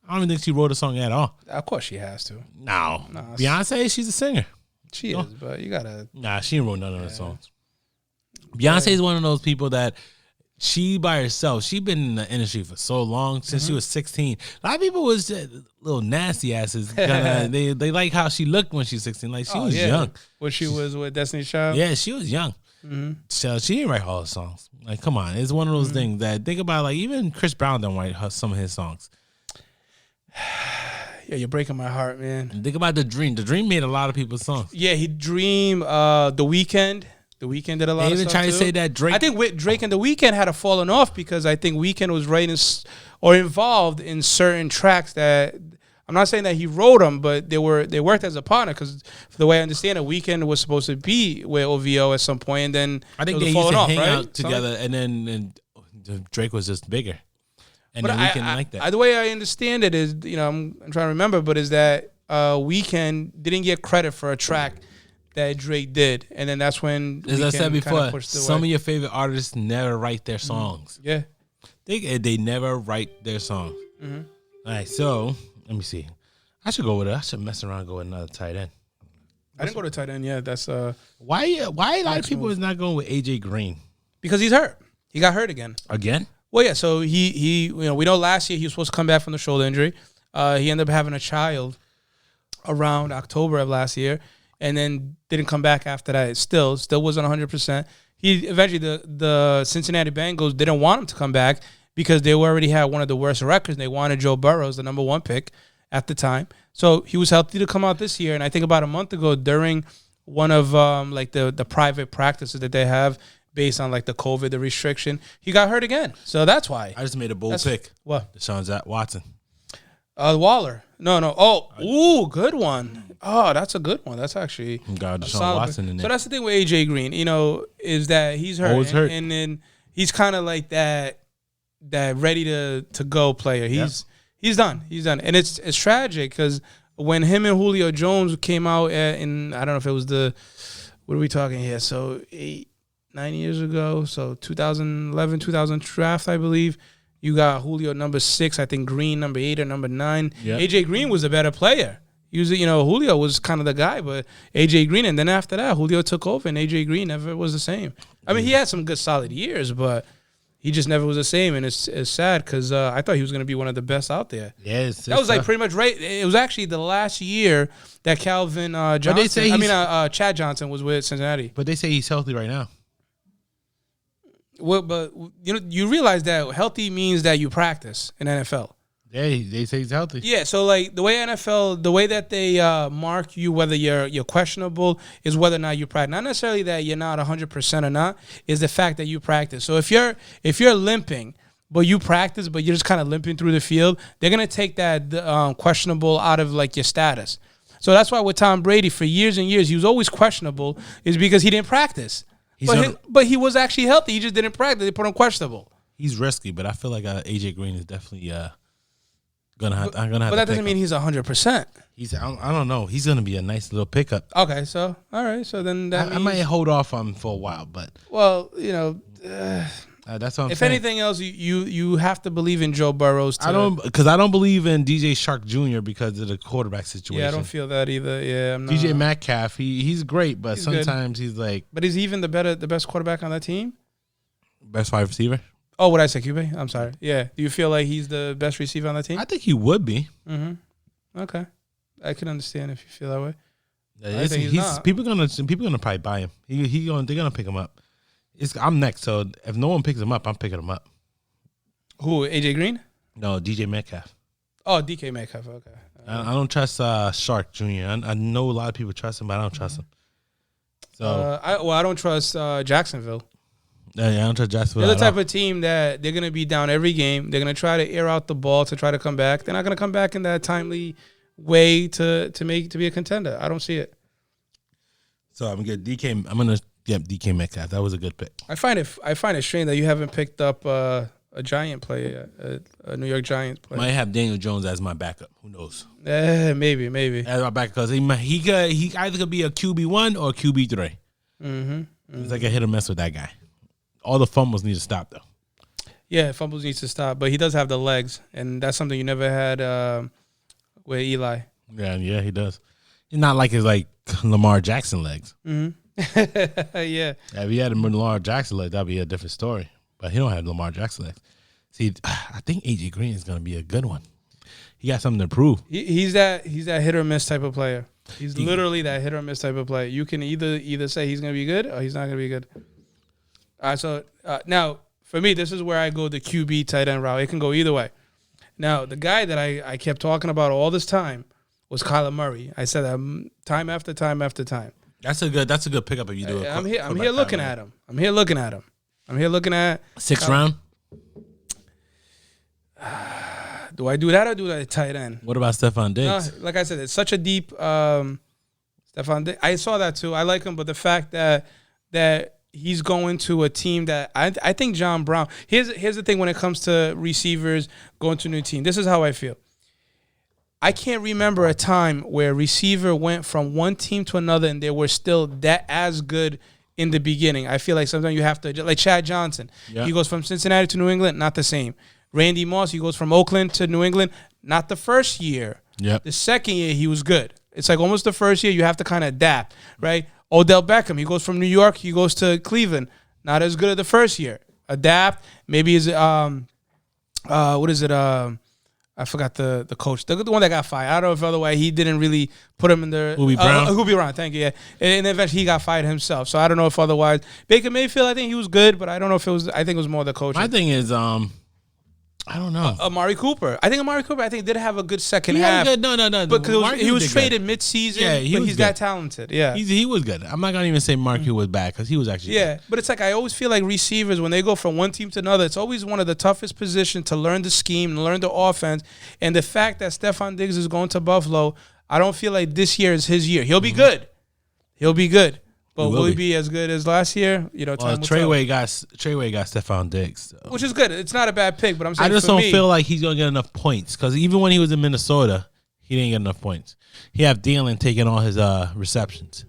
I don't even think she wrote a song at all. Of course she has to. No. Beyonce, she's a singer. She is, but you gotta. Nah, she didn't wrote none of her songs. Beyonce is one of those people that she by herself, she been in the industry for so long, since she was 16. A lot of people was little nasty asses. They like how she looked when she was 16. Like she was young. When she was with Destiny's Child? Yeah, she was young. So she didn't write all the songs. Like, come on. It's one of those things that, think about, like, even Chris Brown don't write some of his songs. Yeah, you're breaking my heart, man. And think about The Dream. The Dream made a lot of people's songs. Yeah, he Dream, The Weeknd. The Weeknd did a lot They of even stuff try to too. say that Drake. I think Drake and The Weeknd had a fallen off because I think Weeknd was writing or involved in certain tracks that I'm not saying that he wrote them, but they worked as a partner because the way I understand it, Weeknd was supposed to be with OVO at some point, and then I think it was they used to off, hang right? out together, and then Drake was just bigger. And then Weeknd like that. The way I understand it is, I'm trying to remember, but is that Weeknd didn't get credit for a track that Drake did, and then that's when, as I said before, some away. of your favorite artists never write their songs. Yeah. They never write their songs. All right, so let me see. I should go with it. I should mess around and go with another tight end. I didn't go to tight end yet. That's Why a lot of people is not going with AJ Green because he's hurt. He got hurt again. again? Well, yeah. So he we know last year he was supposed to come back from the shoulder injury. He ended up having a child around October of last year, and then didn't come back after that. Still wasn't 100%. He eventually the Cincinnati Bengals didn't want him to come back because they already had one of the worst records. And they wanted Joe Burrows, the number 1 pick at the time. So he was healthy to come out this year. And I think about a month ago during one of like the private practices that they have based on like the COVID, the restriction, he got hurt again. So that's why. I just made a bold pick. What? Deshaun Watson. Waller. No. Oh, good one. Oh, that's a good one. That's actually Got a Deshaun solid Watson pick. in So there. that's the thing with AJ Green, is that he's hurt. Always hurt. And then he's kind of like that ready to go player. He's done. And it's tragic because when him and Julio Jones came out in, I don't know if it was what are we talking here? So 8-9 years ago. So 2011, 2000 draft, I believe. You got Julio number 6, I think Green number 8 or number 9. Yep. AJ Green was a better player. Usually, Julio was kind of the guy, but AJ Green, and then after that, Julio took over, and AJ Green never was the same. I mean, he had some good solid years, but he just never was the same, and it's sad because I thought he was going to be one of the best out there. Yeah, that was like pretty much right. It was actually the last year that Calvin Johnson, Chad Johnson was with Cincinnati. But they say he's healthy right now. Well, but you realize that healthy means that you practice in NFL. Yeah, they say he's healthy. Yeah, so like the way NFL, the way that they mark you, whether you're questionable, is whether or not you practice. Not necessarily that you're not 100% or not, is the fact that you practice. So if you're limping, but you practice, but you're just kind of limping through the field, they're gonna take that questionable out of like your status. So that's why with Tom Brady for years and years he was always questionable, is because he didn't practice. But he was actually healthy. He just didn't practice. They put him questionable. He's risky, but I feel like AJ Green is definitely gonna have. But that doesn't mean he's 100%. I don't know. He's gonna be a nice little pickup. Okay, so all right, so then that means, I might hold off on him for a while, but if that's what I'm saying. anything else, you have to believe in Joe Burrows. I don't believe in DJ Shark Jr. because of the quarterback situation. Yeah, I don't feel that either. Yeah, I'm not. DJ Metcalf, he's great, but sometimes he's like. But is he even the best quarterback on that team? Best wide receiver. Oh, what did I say, QB? I'm sorry. Yeah, do you feel like he's the best receiver on that team? I think he would be. Mm-hmm. Okay, I can understand if you feel that way. I think he's not. People gonna probably buy him. They're gonna pick him up. I'm next, so if no one picks him up, I'm picking him up. Who? AJ Green? No, DJ Metcalf. Oh, DK Metcalf. Okay. I don't trust Shark Jr. I know a lot of people trust him, but I don't trust him. So I don't trust Jacksonville. Yeah, I don't trust Jacksonville. They're the type of team that they're gonna be down every game. They're gonna try to air out the ball to try to come back. They're not gonna come back in that timely way to be a contender. I don't see it. So I'm gonna get DK Metcalf. That was a good pick. I find it strange that you haven't picked up a Giant player, a New York Giants player. Might have Daniel Jones as my backup. Who knows? Maybe as my backup because he either could be a QB1 or a QB3. It's like a hit or miss with that guy. All the fumbles need to stop though. Yeah, fumbles needs to stop, but he does have the legs, and that's something you never had with Eli. Yeah, he does. He's not like his Lamar Jackson legs. Yeah. If he had a Lamar Jackson leg, that'd be a different story. but he don't have Lamar Jackson legs. See, I think AJ Green is gonna be a good one. He got something to prove. He's that hit or miss type of player. He's literally that hit or miss type of player. You can either say he's gonna be good or he's not gonna be good. All right, so now for me, this is where I go the QB tight end route. It can go either way. Now, the guy that I kept talking about all this time was Kyler Murray. I said that time after time after time. That's a good pickup if you do it. I'm here looking at him. I'm here looking at sixth round. Do I do that or do I tight end? What about Stephon Diggs? Like I said, it's such a deep Stephon Diggs. I saw that too. I like him, but the fact that he's going to a team that I think John Brown. Here's the thing when it comes to receivers going to a new team. This is how I feel. I can't remember a time where a receiver went from one team to another and they were still that as good in the beginning. I feel like sometimes you have to, like Chad Johnson. Yeah. He goes from Cincinnati to New England, not the same. Randy Moss, he goes from Oakland to New England, not the first year. Yep. The second year, he was good. It's like almost the first year, you have to kind of adapt, right? Odell Beckham, he goes from New York, he goes to Cleveland. Not as good at the first year. Adapt. Maybe is what is it? I forgot the coach, the one that got fired. I don't know if otherwise he didn't really put him in the Hubie Brown. Hubie Brown, thank you. Yeah, and eventually he got fired himself. So I don't know if otherwise Baker Mayfield, I think he was good, but I don't know if it was. I think it was more the coach. My thing is, I don't know. Amari Cooper. I think Amari Cooper, did have a good second half. No. Because he was traded mid-season, but he's that talented. Yeah. He was good. I'm not going to even say Mark was bad because he was actually good. But it's like I always feel like receivers, when they go from one team to another, it's always one of the toughest positions to learn the scheme and learn the offense. And the fact that Stephon Diggs is going to Buffalo, I don't feel like this year is his year. He'll be good. He'll be good. But will he be as good as last year? You know, Treyway got Stephon Diggs, so. Which is good. It's not a bad pick, but I'm saying I just don't feel like he's gonna get enough points because even when he was in Minnesota, he didn't get enough points. He had Thielen taking all his receptions,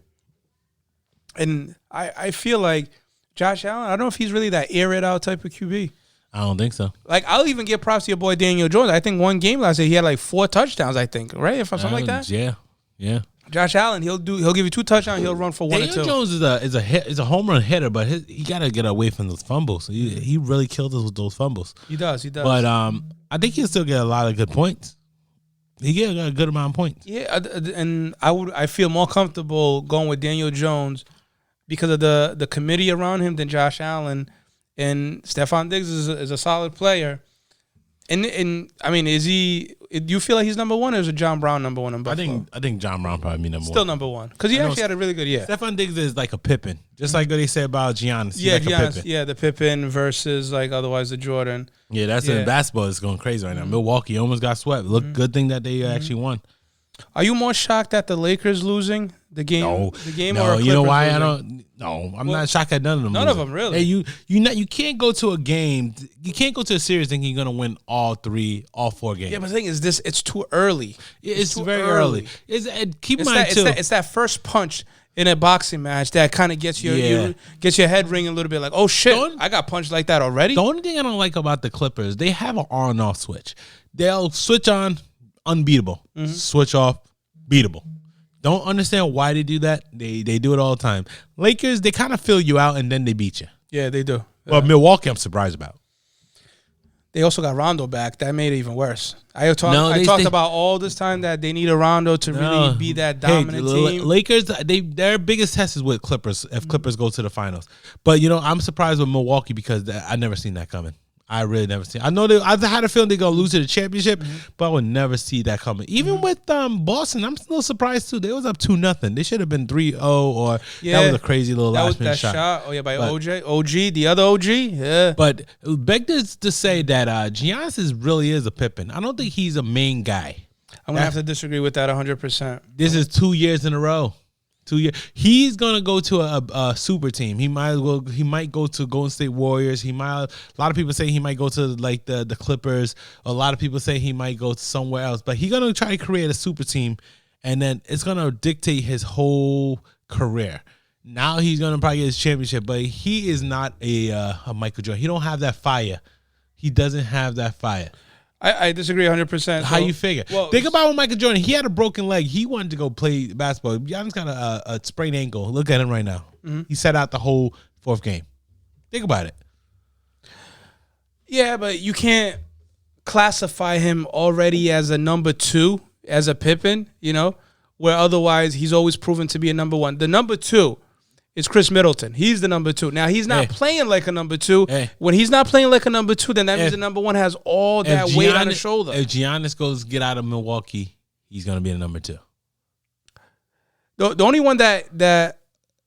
and I feel like Josh Allen. I don't know if he's really that air it out type of QB. I don't think so. Like I'll even give props to your boy Daniel Jones. I think one game last year he had like 4 touchdowns. I think if something like that. Yeah. Josh Allen, he'll give you 2 touchdowns. He'll run for 1 or 2. Daniel Jones is a home run hitter, but he got to get away from those fumbles. He really killed us with those fumbles. He does. But I think he'll still get a lot of good points. He get a good amount of points. Yeah, and I feel more comfortable going with Daniel Jones because of the committee around him than Josh Allen. And Stephon Diggs is a solid player. And I mean, is he? Do you feel like he's number 1, or is it John Brown number 1 in Buffalo? I think John Brown probably be number 1. Still number 1 because he actually had a really good year. Stephon Diggs is like a Pippen, just like what they say about Giannis. Yeah, like Giannis. Yeah, the Pippen versus like otherwise the Jordan. Yeah, that's in basketball. It's going crazy right now. Milwaukee almost got swept. Good thing that they actually won. Are you more shocked at the Lakers losing the game? No, or you know why losing? I don't. No, I'm not shocked at none of them. None of them really. Hey, you can't go to a game. You can't go to a series thinking you're gonna win all 4 games. Yeah, but the thing is, it's too early. It's very early. Keep in mind too. It's that first punch in a boxing match that kind of gets your head ringing a little bit. Like, oh shit, I got punched like that already. The only thing I don't like about the Clippers, they have an on and off switch. They'll switch on, unbeatable. Switch off, beatable. Don't understand why they do that. They do it all the time. Lakers, they kind of fill you out and then they beat you. Yeah, they do. But Milwaukee, I'm surprised about. They also got Rondo back. That made it even worse. I talked about all this time that they need a Rondo to really be that dominant team. Lakers, their biggest test is with Clippers if Clippers go to the finals. But, I'm surprised with Milwaukee because I never seen that coming. I really never see. I know I had a feeling they're gonna lose to the championship, but I would never see that coming. Even with Boston, I'm still surprised too. They was up 2-0. They should have been 3-0 or that was a crazy little last minute shot. Oh yeah, by OG, the other OG. Yeah. But beg to say that Giannis really is a Pippen. I don't think he's a main guy. I'm gonna have to disagree with that 100%. This is 2 years in a row. 2 years. He's gonna go to a super team. He might go to Golden State Warriors. A lot of people say he might go to like the Clippers. A lot of people say he might go to somewhere else. But he's gonna try to create a super team, and then it's gonna dictate his whole career. Now he's gonna probably get his championship, but he is not a Michael Jordan. He don't have that fire. He doesn't have that fire. I disagree 100%. How you figure? Well, think about when Michael Jordan, he had a broken leg. He wanted to go play basketball. Giannis got a sprained ankle. Look at him right now. He sat out the whole 4th game. Think about it. Yeah, but you can't classify him already as a number 2, as a Pippen, where otherwise he's always proven to be a number 1. The number 2 is Chris Middleton. He's the number 2. Now, he's not playing like a number 2. When he's not playing like a number 2, then that means the number 1 has all that weight on his shoulder. If Giannis goes get out of Milwaukee, he's going to be the number 2. The only one that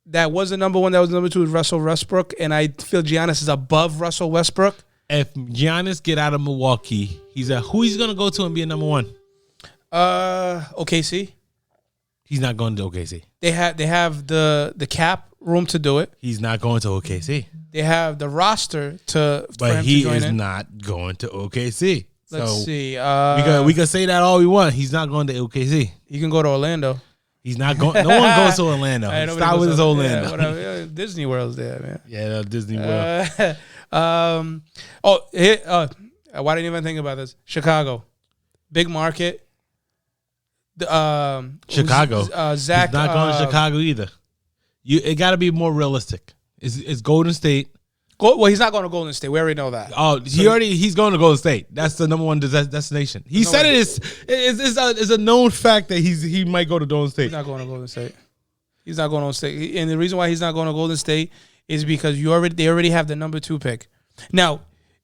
was the number 1, that was number 2 is Russell Westbrook, and I feel Giannis is above Russell Westbrook. If Giannis get out of Milwaukee, who he's going to go to and be a number 1? OKC. He's not going to OKC. They have the cap room to do it. He's not going to OKC. They have the roster but he is not going to OKC. Let's see. We can say that all we want. He's not going to OKC. He can go to Orlando. He's not going. No one goes to Orlando. Stop with his Orlando. Yeah, Disney World's there, man. Yeah, Disney World. Why didn't you even think about this? Chicago, big market. Chicago. Zach He's not going to Chicago either. It got to be more realistic. It's Golden State. Well, he's not going to Golden State. We already know that. Oh, he's going to Golden State. That's the number 1 destination. He said it's a known fact that he might go to Golden State. He's not going to Golden State. He's not going to Golden State. And the reason why he's not going to Golden State is because they already have the number 2 pick. Now,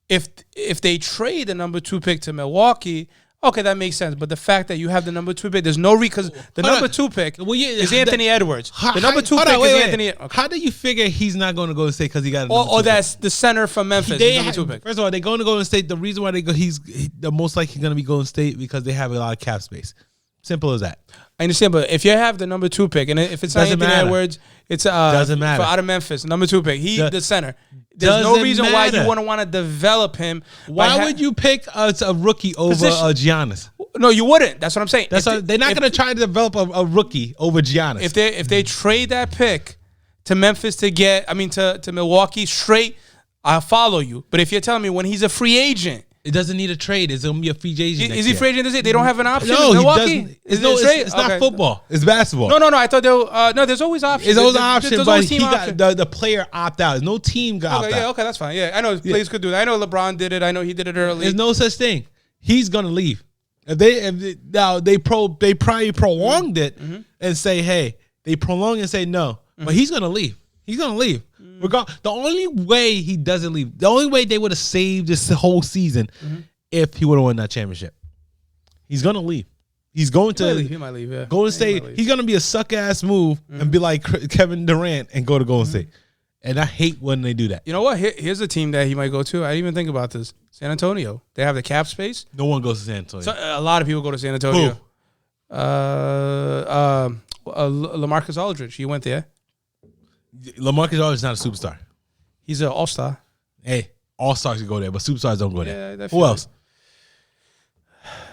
if they trade the number 2 pick to Milwaukee, okay, that makes sense. But the fact that you have the number 2 pick, there's no because the number 2 pick is Anthony Edwards. The number 2 pick is Anthony. Okay. How do you figure he's not going to Golden State because he got? Or that's the center from Memphis. The number 2 pick. First of all, they're going to Golden State. The reason why he's the most likely going to be Golden State because they have a lot of cap space. Simple as that. I understand, but if you have the number 2 pick, and if it's not Anthony Edwards, it's doesn't matter. Out of Memphis, number 2 pick. The center. There's no reason why you want to develop him. Why would you pick a rookie over Giannis? No, you wouldn't. That's what I'm saying. They're not going to try to develop a rookie over Giannis. If they trade that pick to Memphis to Milwaukee straight, I'll follow you. But if you're telling me when he's a free agent. It doesn't need a trade. It's going to be a free agent. Is he free agent this year? They don't have an option no, in Milwaukee? He doesn't. It's not football. It's basketball. No. I thought no, there's always options. There's always an option, but he got the player opt out. There's no team got opt out. Yeah, okay, that's fine. Yeah, I know players could do that. I know LeBron did it. I know he did it early. There's no such thing. He's going to leave. They probably prolonged it and say, hey, they prolong and say no, but he's going to leave. He's going to leave. The only way he doesn't leave, the only way they would have saved this whole season if he would have won that championship. He's going to leave. He's going to he might leave, yeah. Golden State. He's going to be a suck-ass move and be like Kevin Durant and go to Golden State. And I hate when they do that. You know what? Here's a team that he might go to. I didn't even think about this. San Antonio. They have the cap space. No one goes to San Antonio. So, a lot of people go to San Antonio. Who? LaMarcus Aldridge. He went there. LaMarcus Aldridge is not a superstar. He's an all-star. Hey, all-stars can go there, but superstars don't go there. Yeah, who else?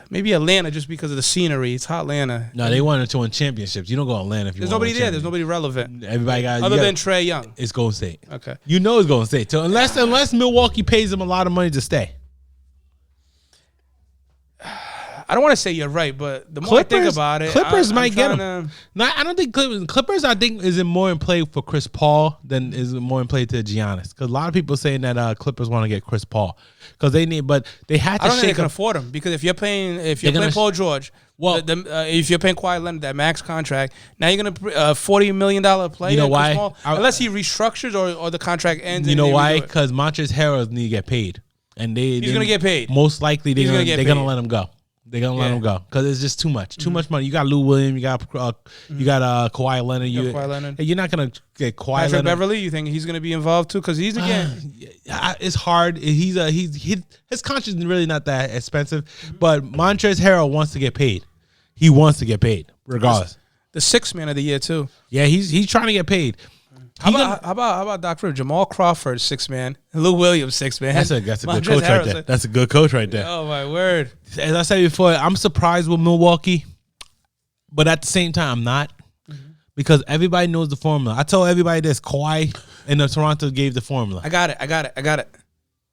Maybe Atlanta just because of the scenery. It's hot Atlanta. No, they wanted to win championships. You don't go to Atlanta if you There's want nobody to there. There's nobody relevant. Everybody got other than Trae Young. It's Golden State. Okay. You know it's Golden State. So unless Milwaukee pays them a lot of money to stay. I don't want to say you're right, but the more I think about it, Clippers might get him. No, I don't think Clippers. I think is more in play for Chris Paul than is more in play to Giannis. Because a lot of people saying that Clippers want to get Chris Paul because they need, but they had to. I don't think they can afford him because if you're paying Paul George, if you're paying Kawhi Leonard that max contract, now you're gonna $40 million player. You know why? Unless he restructures or the contract ends. You know why? Because Montrezl Harrell need to get paid, and he's gonna get paid. Most likely they're gonna let him go. They're gonna let him go because it's just too much. Too much money. You got Lou Williams. You got Kawhi Leonard. Kawhi Leonard. You're not gonna get Kawhi Patrick Leonard. Beverly. You think he's gonna be involved too? Because he's again. It's hard. His contract is really not that expensive, but Montrezl Harrell wants to get paid. He wants to get paid regardless. The sixth man of the year too. Yeah, he's trying to get paid. How about Doc Rivers? Jamal Crawford, 6 man. Lou Williams, 6 man. That's a good coach right there. That's a good coach right there. Oh my word! As I said before, I'm surprised with Milwaukee, but at the same time, I'm not because everybody knows the formula. I told everybody this: Kawhi and Toronto gave the formula. I got it.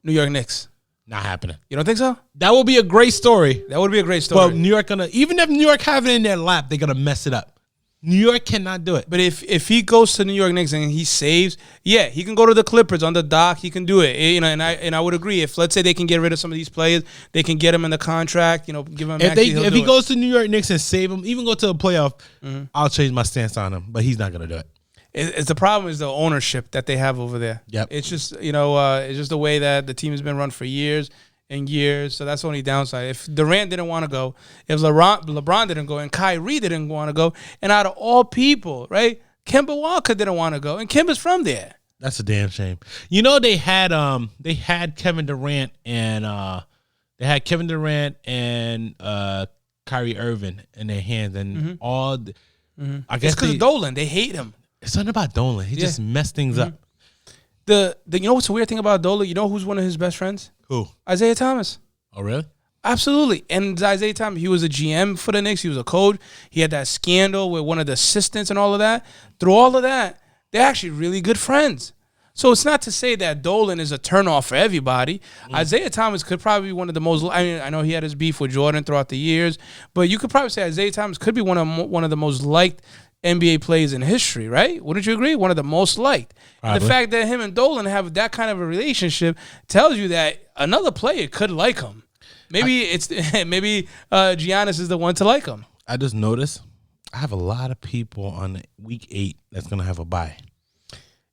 New York Knicks. Not happening. You don't think so? That would be a great story. That would be a great story. But New York even if New York have it in their lap, they're gonna mess it up. New York cannot do it. But if he goes to New York Knicks and he saves, yeah, he can go to the Clippers on the dock. He can do it. You know, and I would agree. If let's say they can get rid of some of these players, they can get him in the contract. You know, give him. If he goes to New York Knicks and save him, even go to a playoff, I'll change my stance on him. But he's not gonna do it. It's the problem is the ownership that they have over there. Yep. It's just it's just the way that the team has been run for years and years. So that's the only downside. If Durant didn't want to go, if LeBron didn't go, and Kyrie didn't want to go, and out of all people, right, Kemba Walker didn't want to go, and Kemba's from there. That's a damn shame. You know, they had Kevin Durant and Kyrie Irving in their hands, and all. I guess because of Dolan, they hate him. It's something about Dolan. He just messed things up. The you know what's the weird thing about Dolan? You know who's one of his best friends? Who? Isaiah Thomas. Oh, really? Absolutely. And Isaiah Thomas, he was a GM for the Knicks. He was a coach. He had that scandal with one of the assistants and all of that. Through all of that, they're actually really good friends. So it's not to say that Dolan is a turnoff for everybody. Isaiah Thomas could probably be one of the most. I mean, I know he had his beef with Jordan throughout the years, but you could probably say Isaiah Thomas could be one of the most liked NBA players in history, right? Wouldn't you agree? One of the most liked. And the fact that him and Dolan have that kind of a relationship tells you that another player could like him. Maybe Giannis is the one to like him. I just noticed I have a lot of people on week 8 that's gonna have a bye.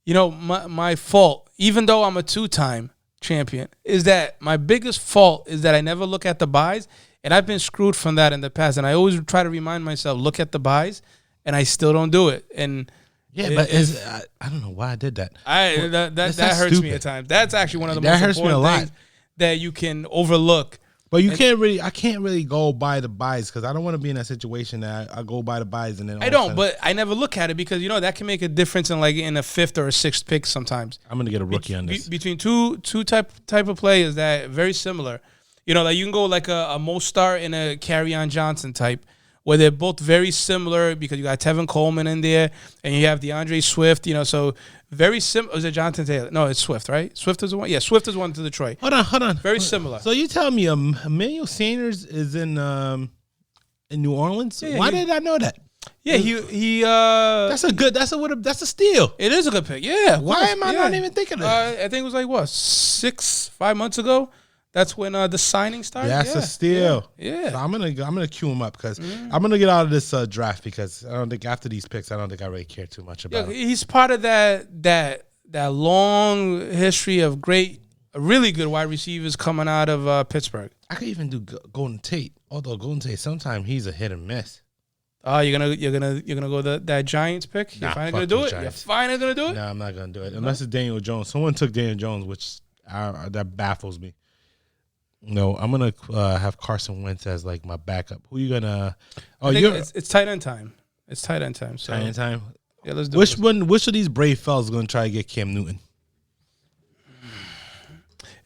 You know, my fault, even though I'm a 2-time champion, is that my biggest fault is that I never look at the buys, and I've been screwed from that in the past. And I always try to remind myself, look at the buys, and I still don't do it. And but I don't know why I did that. That hurts me at times. That's actually one of the most important things that you can overlook. But I can't really go by the buys because I don't want to be in that situation that I go by the buys and then but I never look at it because that can make a difference in a 5th or a 6th pick sometimes. I'm gonna get a rookie on this. Between two type of players that are very similar. Like you can go like a Mostert and a Kerryon Johnson type, where they're both very similar because you got Tevin Coleman in there and you have DeAndre Swift, so very similar. Is it Jonathan Taylor? No, it's Swift, right? Swift is the one? Yeah, Swift is one to Detroit. Hold on. Very similar. So you tell me Emmanuel Sanders is in New Orleans? Yeah, Why did I know that? Yeah, he That's a steal. It is a good pick. Yeah. Why am I not even thinking of that? I think it was like 5 months ago. That's when the signing started. That's a steal. Yeah. So I'm gonna cue him up because I'm gonna get out of this draft because I don't think after these picks I really care too much about him. He's part of that long history of really good wide receivers coming out of Pittsburgh. I could even do Golden Tate, although Golden Tate sometimes he's a hit and miss. Oh, you're gonna go that Giants pick? You're finally gonna do it? You're finally gonna do it? No, I'm not gonna do it unless it's Daniel Jones. Someone took Daniel Jones, which that baffles me. No, I'm gonna have Carson Wentz as like my backup. Who you gonna? Oh, it's tight end time. It's tight end time. So. Tight end time. Yeah, let's do it. Which of these brave fellas gonna try to get Cam Newton?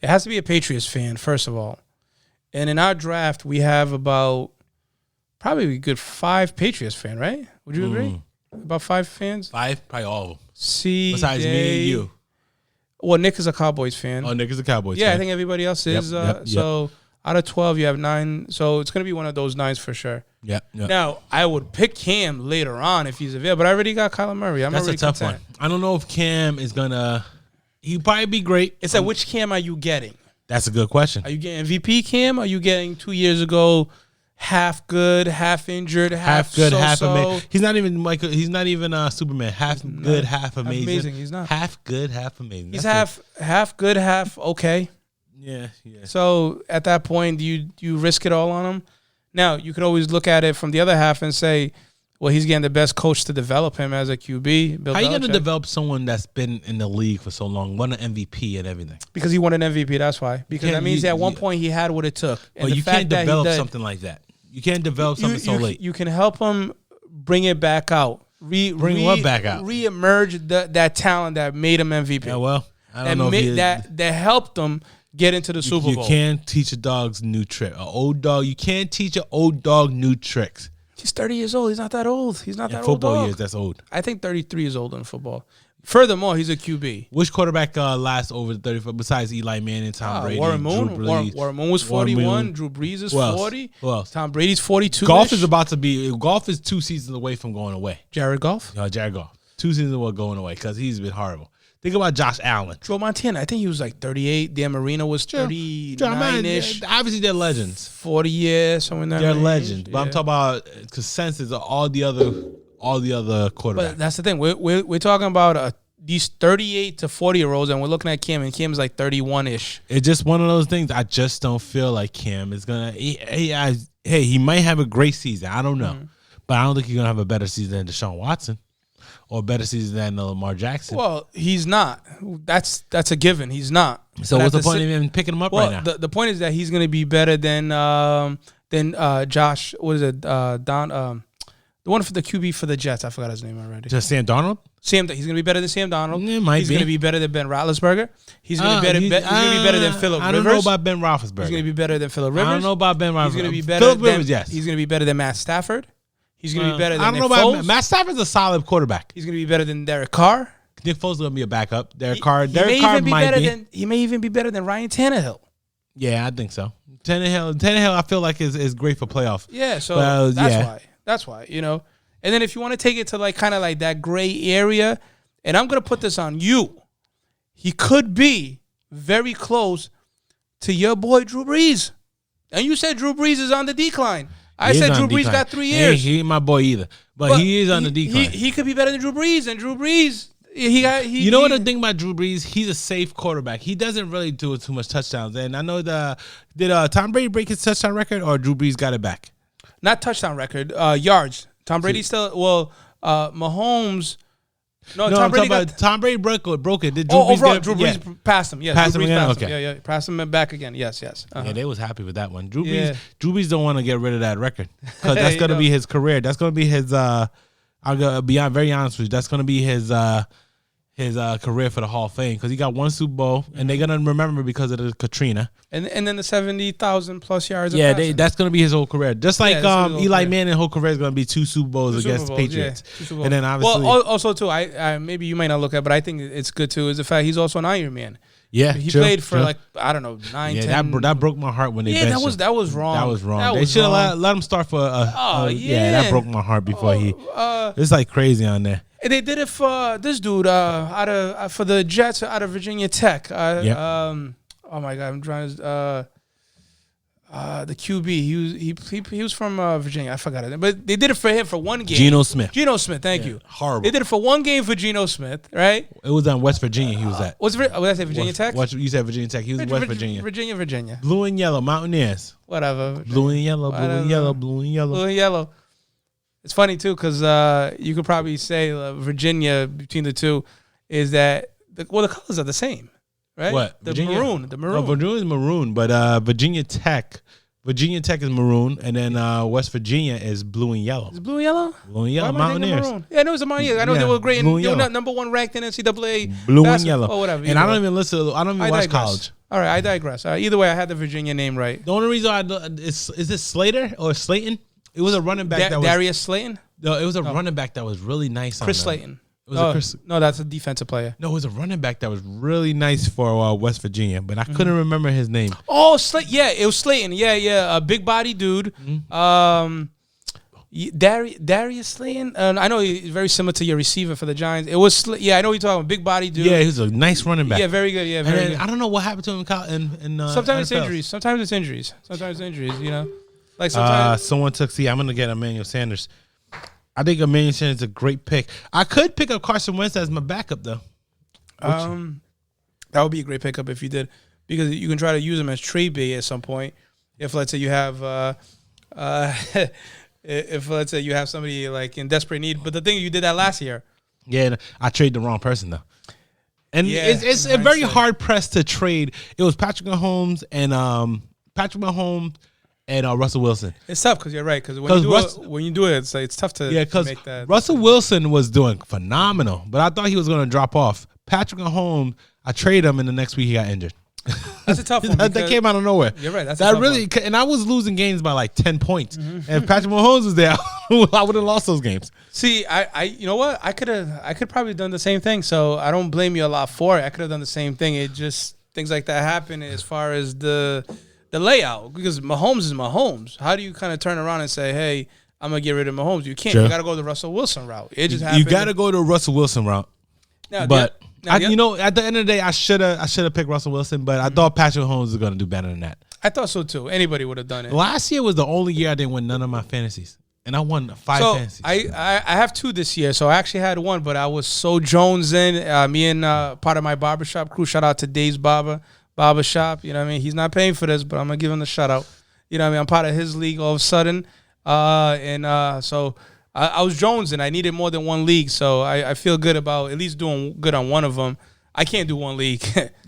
It has to be a Patriots fan, first of all. And in our draft, we have about probably a good 5 Patriots fan, right? Would you agree? About 5 fans? 5, probably all of them. Besides me and you. Well, Nick is a Cowboys fan. Oh, Nick is a Cowboys fan. Yeah, I think everybody else is. Yep. So out of 12, you have 9. So it's going to be one of those 9s for sure. Yeah. Now, I would pick Cam later on if he's available, but I already got Kyler Murray. That's already a tough one. I don't know if Cam is going to – he'll probably be great. It's like, which Cam are you getting? That's a good question. Are you getting MVP Cam? Or are you getting 2 years ago half good, half injured, half good, half amazing? He's not even Michael. He's not even Superman. Half good, half amazing. He's not. Half good, half amazing. He's half good, half okay. Yeah. So at that point, do you risk it all on him? Now, you could always look at it from the other half and say, well, he's getting the best coach to develop him as a QB. Bill How are you going to Belichick. develop someone that's been in the league for so long, won an MVP and everything? Because he won an MVP, that's why. Because that means at one point he had what it took. And well, you can't develop something like that. You can't develop something so late. You can help him bring it back out. Bring what back out? Reemerge that talent that made him MVP. Yeah, well, I don't know that helped him get into the Super Bowl. You can't teach a dog's new trick. An old dog, you can't teach an old dog new tricks. He's 30 years old. He's not that old. He's not that old. Football years, that's old. I think 33 is old in football. Furthermore, he's a QB. Which quarterback lasts over the 35 besides Eli Manning, Tom Brady, Warren Moon. Drew Brees? Warren Moon was 41. Drew Brees is 40. Who else? Tom Brady's 42. Golf is about to be. Golf is 2 seasons away from going away. Jared Goff. Jared Goff, 2 seasons away going away because he's been horrible. Think about Josh Allen. Joe Montana. I think he was like 38. Dan Marino was 39-ish. Obviously, they're legends. 40 years, somewhere in that They're range. legends. But I'm talking about consensus of all the other quarterbacks. But that's the thing. We're talking about these 38 to 40-year-olds, and we're looking at Cam, and Cam's like 31-ish. It's just one of those things. I just don't feel like Cam is gonna. He might have a great season. I don't know, but I don't think he's gonna have a better season than Deshaun Watson or a better season than Lamar Jackson. Well, he's not. That's a given. He's not. So what's the point of even picking him up right now? The point is that he's going to be better than Josh. What is it? The one for the QB for the Jets. I forgot his name already. Just Sam Darnold? He's going to be better than Sam Darnold. He's going to be better than Ben Roethlisberger. He's going to be better than Phillip Rivers. I don't know about Ben Roethlisberger. He's going to be better than Phillip Rivers. I don't know about Ben Roethlisberger. He's going to be better Phillip than Rivers, yes. He's going to be better than Matt Stafford. He's going to be better than I don't Nick know about Foles. Matt Stafford's a solid quarterback. He's going to be better than Derek Carr. Nick Foles is going to be a backup. Derek He Carr may even be better than Ryan Tannehill. Yeah, I think so. Tannehill, I feel like is great for playoffs. Yeah, so that's why, you know. And then if you want to take it to like kind of like that gray area, and I'm going to put this on you, he could be very close to your boy Drew Brees. And you said Drew Brees is on the decline. I said Drew Brees got 3 years. He ain't my boy either, but he is on the decline. He could be better than Drew Brees, and Drew Brees. You know what the thing about Drew Brees? He's a safe quarterback. He doesn't really do too much touchdowns. And I know did Tom Brady break his touchdown record, or Drew Brees got it back? Not touchdown record, yards. Tom Brady Mahomes. Tom Brady broke it. Did Drew Brees get it? Drew Brees passed him. Yes, passed Drew him Brees again? passed Okay. him. Yeah. Passed him back again. Yes. Uh-huh. Yeah, they was happy with that one. Drew Yeah. Brees don't want to get rid of that record because that's going to be his career. That's going to be his. I'll be very honest with you. That's going to be his career for the Hall of Fame because he got 1 Super Bowl and they're going to remember because of the Katrina. And then the 70,000 plus yards. Yeah, that's going to be his whole career. Just like Eli Manning's whole career is going to be 2 Super Bowls against the Patriots. Yeah, and then obviously, also too, I maybe you might not look at, but I think it's good too. Is the fact he's also an Iron Man. Yeah, he played for like I don't know 9, 10. That broke my heart when they benched him. that was wrong. That was wrong. They should have let him start for that broke my heart before it's like crazy on there. And they did it for this dude for the Jets out of Virginia Tech. Oh my God, I'm trying to the QB. He was from Virginia. I forgot it, but they did it for him for 1 game. Geno Smith. Thank you. Horrible. They did it for 1 game for Geno Smith, right? It was on West Virginia. He was at. What did I say? Virginia Tech. You said Virginia Tech. He was West Virginia. Virginia. Blue and yellow Mountaineers. Whatever. Blue and yellow. Blue and yellow. Blue and yellow. Blue and yellow. It's funny too because you could probably say Virginia between the two is that the colors are the same, right? What? The Virginia? maroon. The maroon. Oh, Virginia is maroon, but Virginia Tech is maroon, and then West Virginia is blue and yellow. Is blue and yellow? Blue and yellow Mountaineers. Yeah, I know it was the Mountaineers. I know they were great. And they were number 1 ranked in NCAA. Blue and yellow. Or whatever. And I don't even listen. I don't even watch college. All right, I digress. Either way, I had the Virginia name right. The only reason is it Slater or Slayton? It was a running back that was Darius Slayton. No, it was a running back that was really nice. Chris Slayton. Was no, that's a defensive player. No, it was a running back that was really nice for West Virginia, but I couldn't remember his name. Oh, yeah, it was Slayton. Yeah, a big body dude. Darius Slayton. I know he's very similar to your receiver for the Giants. It was I know you're talking about big body dude. Yeah, he was a nice running back. Yeah, very good. Yeah, very good. I don't know what happened to him in sometimes it's injuries. Sometimes it's injuries. You know, like sometimes someone took. See, I'm gonna get Emmanuel Sanders. I think Emmanuel Sanders is a great pick. I could pick up Carson Wentz as my backup though. That would be a great pickup if you did, because you can try to use him as trade bait at some point. If let's say you have if let's say you have somebody like in desperate need, but the thing you did that last year. Yeah, I traded the wrong person though, and it's a very hard press to trade. It was Patrick Mahomes and Russell Wilson. It's tough because you're right. Because when you do it, it's tough to make that. Russell Wilson was doing phenomenal, but I thought he was going to drop off. Patrick Mahomes, I traded him, and the next week he got injured. That's a tough one. that came out of nowhere. You're right. That's that a tough really, one. and I was losing games by like 10 points. And if Patrick Mahomes was there, I would have lost those games. See, you know what? I could probably done the same thing. So I don't blame you a lot for it. I could have done the same thing. It just things like that happen as far as the layout, because Mahomes is Mahomes. How do you kind of turn around and say, hey, I'm gonna get rid of Mahomes? You can't. Sure. You got to go the Russell Wilson route. It just happened. You got to go the Russell Wilson route. Now, But at the end of the day, I should have picked Russell Wilson, but I thought Patrick Mahomes was gonna do better than that. I thought so too. Anybody would have done it. Last year was the only year I didn't win none of my fantasies, and I won 5 So fantasies. I have 2 this year. So I actually had 1, but I was so Jones in. Me and part of my barbershop crew. Shout out to Dave's Barbershop. You know what I mean? He's not paying for this, but I'm gonna give him the shout out. You know what I mean? I'm part of his league all of a sudden, so I was Jones and I needed more than 1 league. So I feel good about at least doing good on one of them. I can't do 1 league.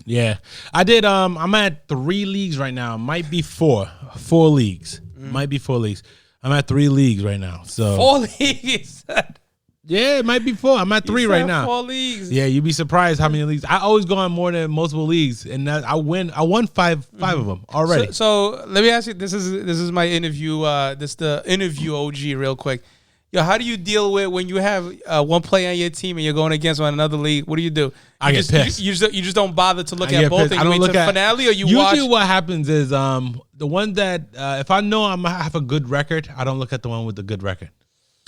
Yeah, I did. I'm at 3 leagues right now. Might be 4 leagues. Might be 4 leagues. I'm at 3 leagues right now. So 4 leagues. yeah, it might be 4. I'm at 3 right now. 4 leagues. Yeah, you'd be surprised how many leagues. I always go on more than multiple leagues, and I win. I won 5 of them already. So let me ask you. This is my interview. This the interview OG real quick. Yo, how do you deal with when you have 1 player on your team and you're going against one in another league? What do you do? I get pissed. You just don't bother to look I at get both. pissed. And I you don't wait look till at finale, or you usually watch. what happens is the one that if I know I'm gonna have a good record, I don't look at the one with the good record.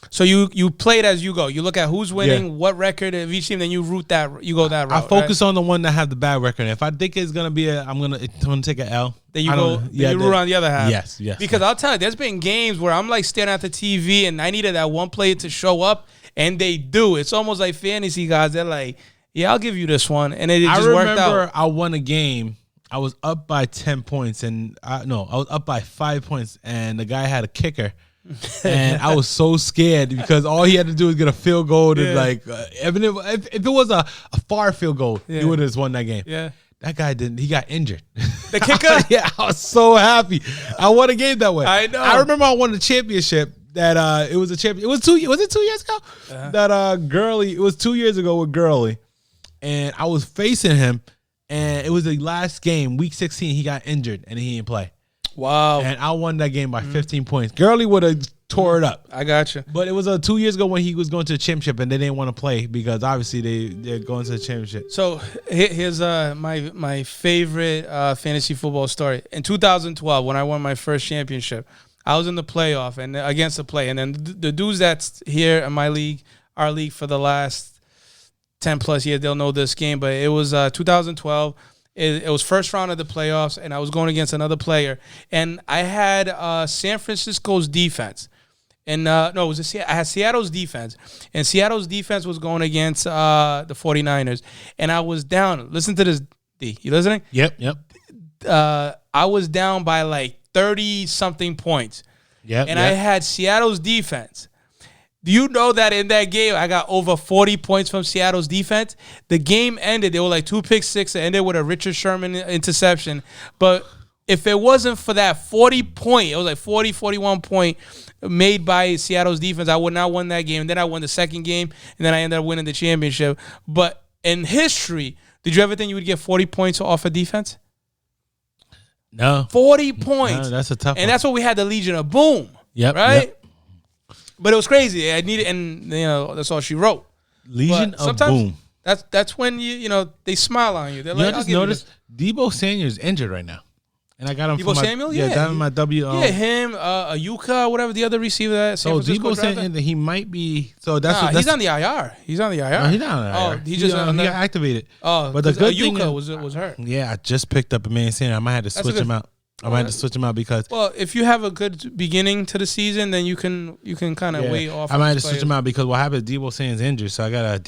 So you play it as you go. You look at who's winning, Yeah. what record of each team, then you root that. You go that route. I focus on the one that have the bad record. If I think it's gonna be it's gonna take an L. Then you I go. don't- Then yeah, you root on the other half. Yes. Because I'll tell you, there's been games where I'm like staring at the TV and I needed that one player to show up, and they do. It's almost like fantasy guys. They're like, "Yeah, I'll give you this one," and it just worked out. I remember I won a game. I was up by 10 points, and I was up by 5 points, and the guy had a kicker. And I was so scared because all he had to do was get a field goal. And even if it was a far field goal, he would have just won that game. Yeah. That guy didn't. He got injured. The kicker? Yeah, I was so happy. I won a game that way. I know. I remember I won the championship. That it was a champion. It was 2. Was it 2 years ago? That Gurley. It was 2 years ago with Gurley, and I was facing him, and it was the last game, week 16. He got injured and he didn't play. Wow. And I won that game by 15 points. Gurley would have tore it up. I got you. But it was 2 years ago when he was going to the championship, and they didn't want to play because obviously they're going to the championship. So here's my favorite fantasy football story. In 2012, when I won my first championship, I was in the playoff and against the play, and then the dudes that's here in my league, our league for the last 10 plus years, they'll know this game. But it was 2012. It was first round of the playoffs, and I was going against another player, and I had San Francisco's defense. And I had Seattle's defense, and Seattle's defense was going against the 49ers, and I was down. Listen to this, D. You listening? Yep. I was down by like 30-something points, and I had Seattle's defense. Do you know that in that game, I got over 40 points from Seattle's defense? The game ended. They were like 2 pick six. It ended with a Richard Sherman interception. But if it wasn't for that 40-point, it was like 40, 41 point made by Seattle's defense, I would not won that game. And then I won the second game, and then I ended up winning the championship. But in history, did you ever think you would get 40 points off of defense? No. 40 points. No, that's a tough one. And that's what we had the Legion of Boom. Yep. Right? Yep. But it was crazy. I needed, and that's all she wrote. Legion But of sometimes Boom. That's when they smile on you. They're like, I just I'll give you noticed Debo Samuel's injured right now, and I got him. Debo for my, Samuel? Yeah, Yeah. down in my W. this. Him, Ayuka, whatever the other receiver that San So Francisco Debo drafted. saying that he might be. So that's Nah, what that's. he's on the IR. He's on the IR. No, he's not on Oh, IR. he just he got activated. Oh, But the good thing Ayuka was hurt. Yeah, I just picked up a man saying I might have to switch him out. I might have to switch him out because Well, if you have a good beginning to the season, then you can kind of wait off. I might have to those switch him players. out because what happened? Debo Samuel's injured, so I gotta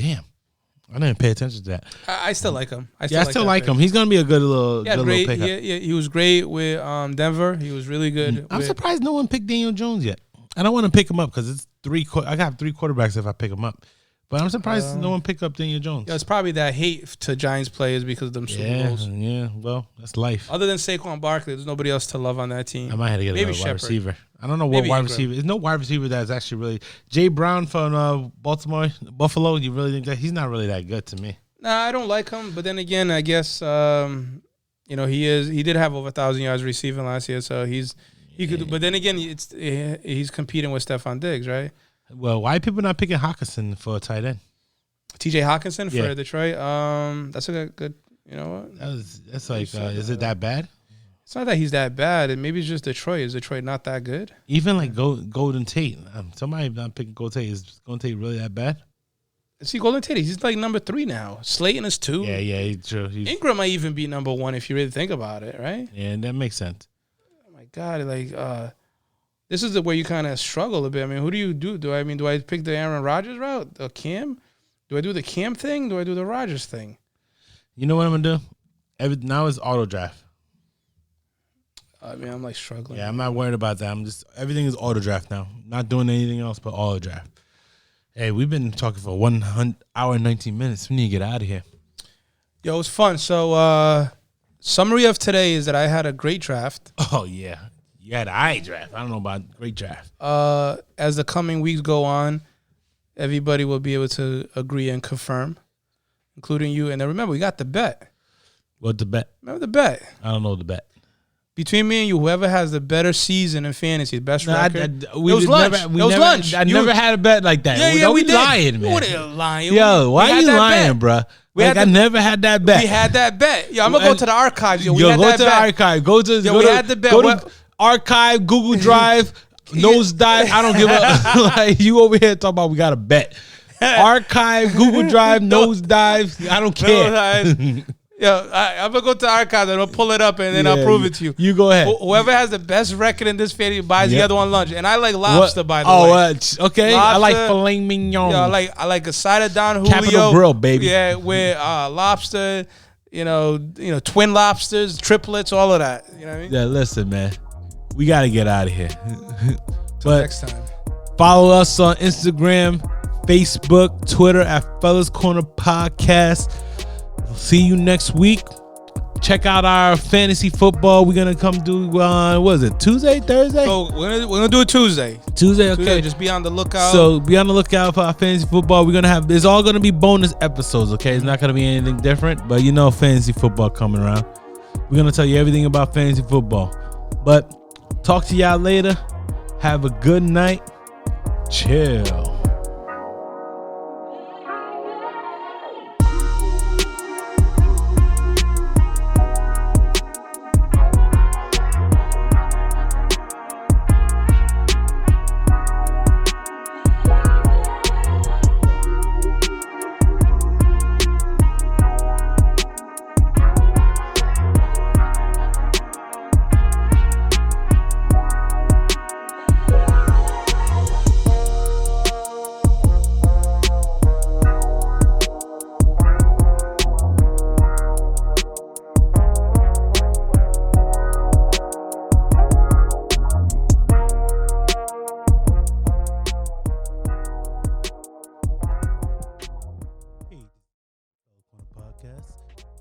I didn't pay attention to that. I still like him. I still that like pick. him. He's gonna be a good little Great. pickup. He was great with Denver. He was really good. I'm with- surprised no one picked Daniel Jones yet. I don't want to pick him up because it's I got 3 quarterbacks if I pick him up. But I'm surprised no one picked up Daniel Jones. Yeah, it's probably that hate to Giants players because of them Super Bowls. Yeah. Well, that's life. Other than Saquon Barkley, there's nobody else to love on that team. I might have to get Maybe a wide Shepard. receiver. I don't know what Maybe wide Ingram. receiver. There's no wide receiver that's actually really Jay Brown from Buffalo. You really think that he's not really that good to me? Nah, I don't like him. But then again, I guess You know, he did have over 1,000 yards receiving last year, so he could. But then again, he's competing with Stephon Diggs, right? Well, why are people not picking Hawkinson for a tight end? T.J. Hawkinson for Yeah. Detroit. That's a good. You know what? That's like, is it that bad? It's not that he's that bad. And maybe it's just Detroit. Is Detroit not that good? Even like Golden Tate. Somebody not picking Golden Tate. Is Golden Tate really that bad? See, Golden Tate, he's like number 3 now. Slayton is 2. Yeah, true. Ingram might even be number 1 if you really think about it, right? Yeah, that makes sense. Oh my God, like this is where you kind of struggle a bit. I mean, who do you do? Do I pick the Aaron Rodgers route, the Cam? Do I do the Cam thing? Do I do the Rodgers thing? You know what I'm gonna do? Now it's auto draft. I mean, I'm like struggling. Yeah, I'm not worried about that. Everything is auto draft now. Not doing anything else but auto draft. Hey, we've been talking for 1 hour and 19 minutes. We need to get out of here. Yo, it was fun. So, summary of today is that I had a great draft. Oh, yeah. You had an eye draft. I don't know about great draft. As the coming weeks go on, everybody will be able to agree and confirm, including you. And then remember, we got the bet. What's the bet? Remember the bet? I don't know the bet. Between me and you, whoever has the better season in fantasy, the best record. We it was lunch. It was lunch. I never had a bet like that. Yeah, we did. Lying, man. What are you lying? Yo, why are you lying, bro? I never had that bet. We had that bet. Yo, I'm going to go to the archives. Yo, go to the archive. Go to archive, Google Drive, nosedive. I don't give a like you over here talking about we got a bet. Archive, Google Drive, nosedive. I don't care. Yo, I'm going to go to the archives and I'll pull it up and then I'll prove it to you. You go ahead. Whoever has the best record in this fantasy buys the other one lunch. And I like lobster, by the way. Okay. Lobster, I like filet mignon. Yo, I like a side of Don Julio. Capital Grill, baby. Yeah, with lobster, twin lobsters, triplets, all of that. You know what I mean? Yeah, listen, man. We got to get out of here. Till next time. Follow us on Instagram, Facebook, Twitter at Fellas Corner Podcast. See you next week. Check out our fantasy football. We're gonna come do what is it? Tuesday, Thursday? So we're gonna do it Tuesday. Tuesday, okay. Just be on the lookout. So be on the lookout for our fantasy football. We're gonna have it's all gonna be bonus episodes, okay? It's not gonna be anything different, but fantasy football coming around. We're gonna tell you everything about fantasy football. But talk to y'all later. Have a good night. Chill.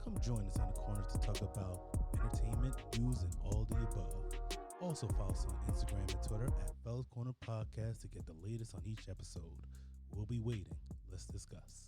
Come join us on the corner to talk about entertainment, news, and all the above. Also follow us on Instagram and Twitter at Fellas Corner Podcast to get the latest on each episode. We'll be waiting. Let's discuss.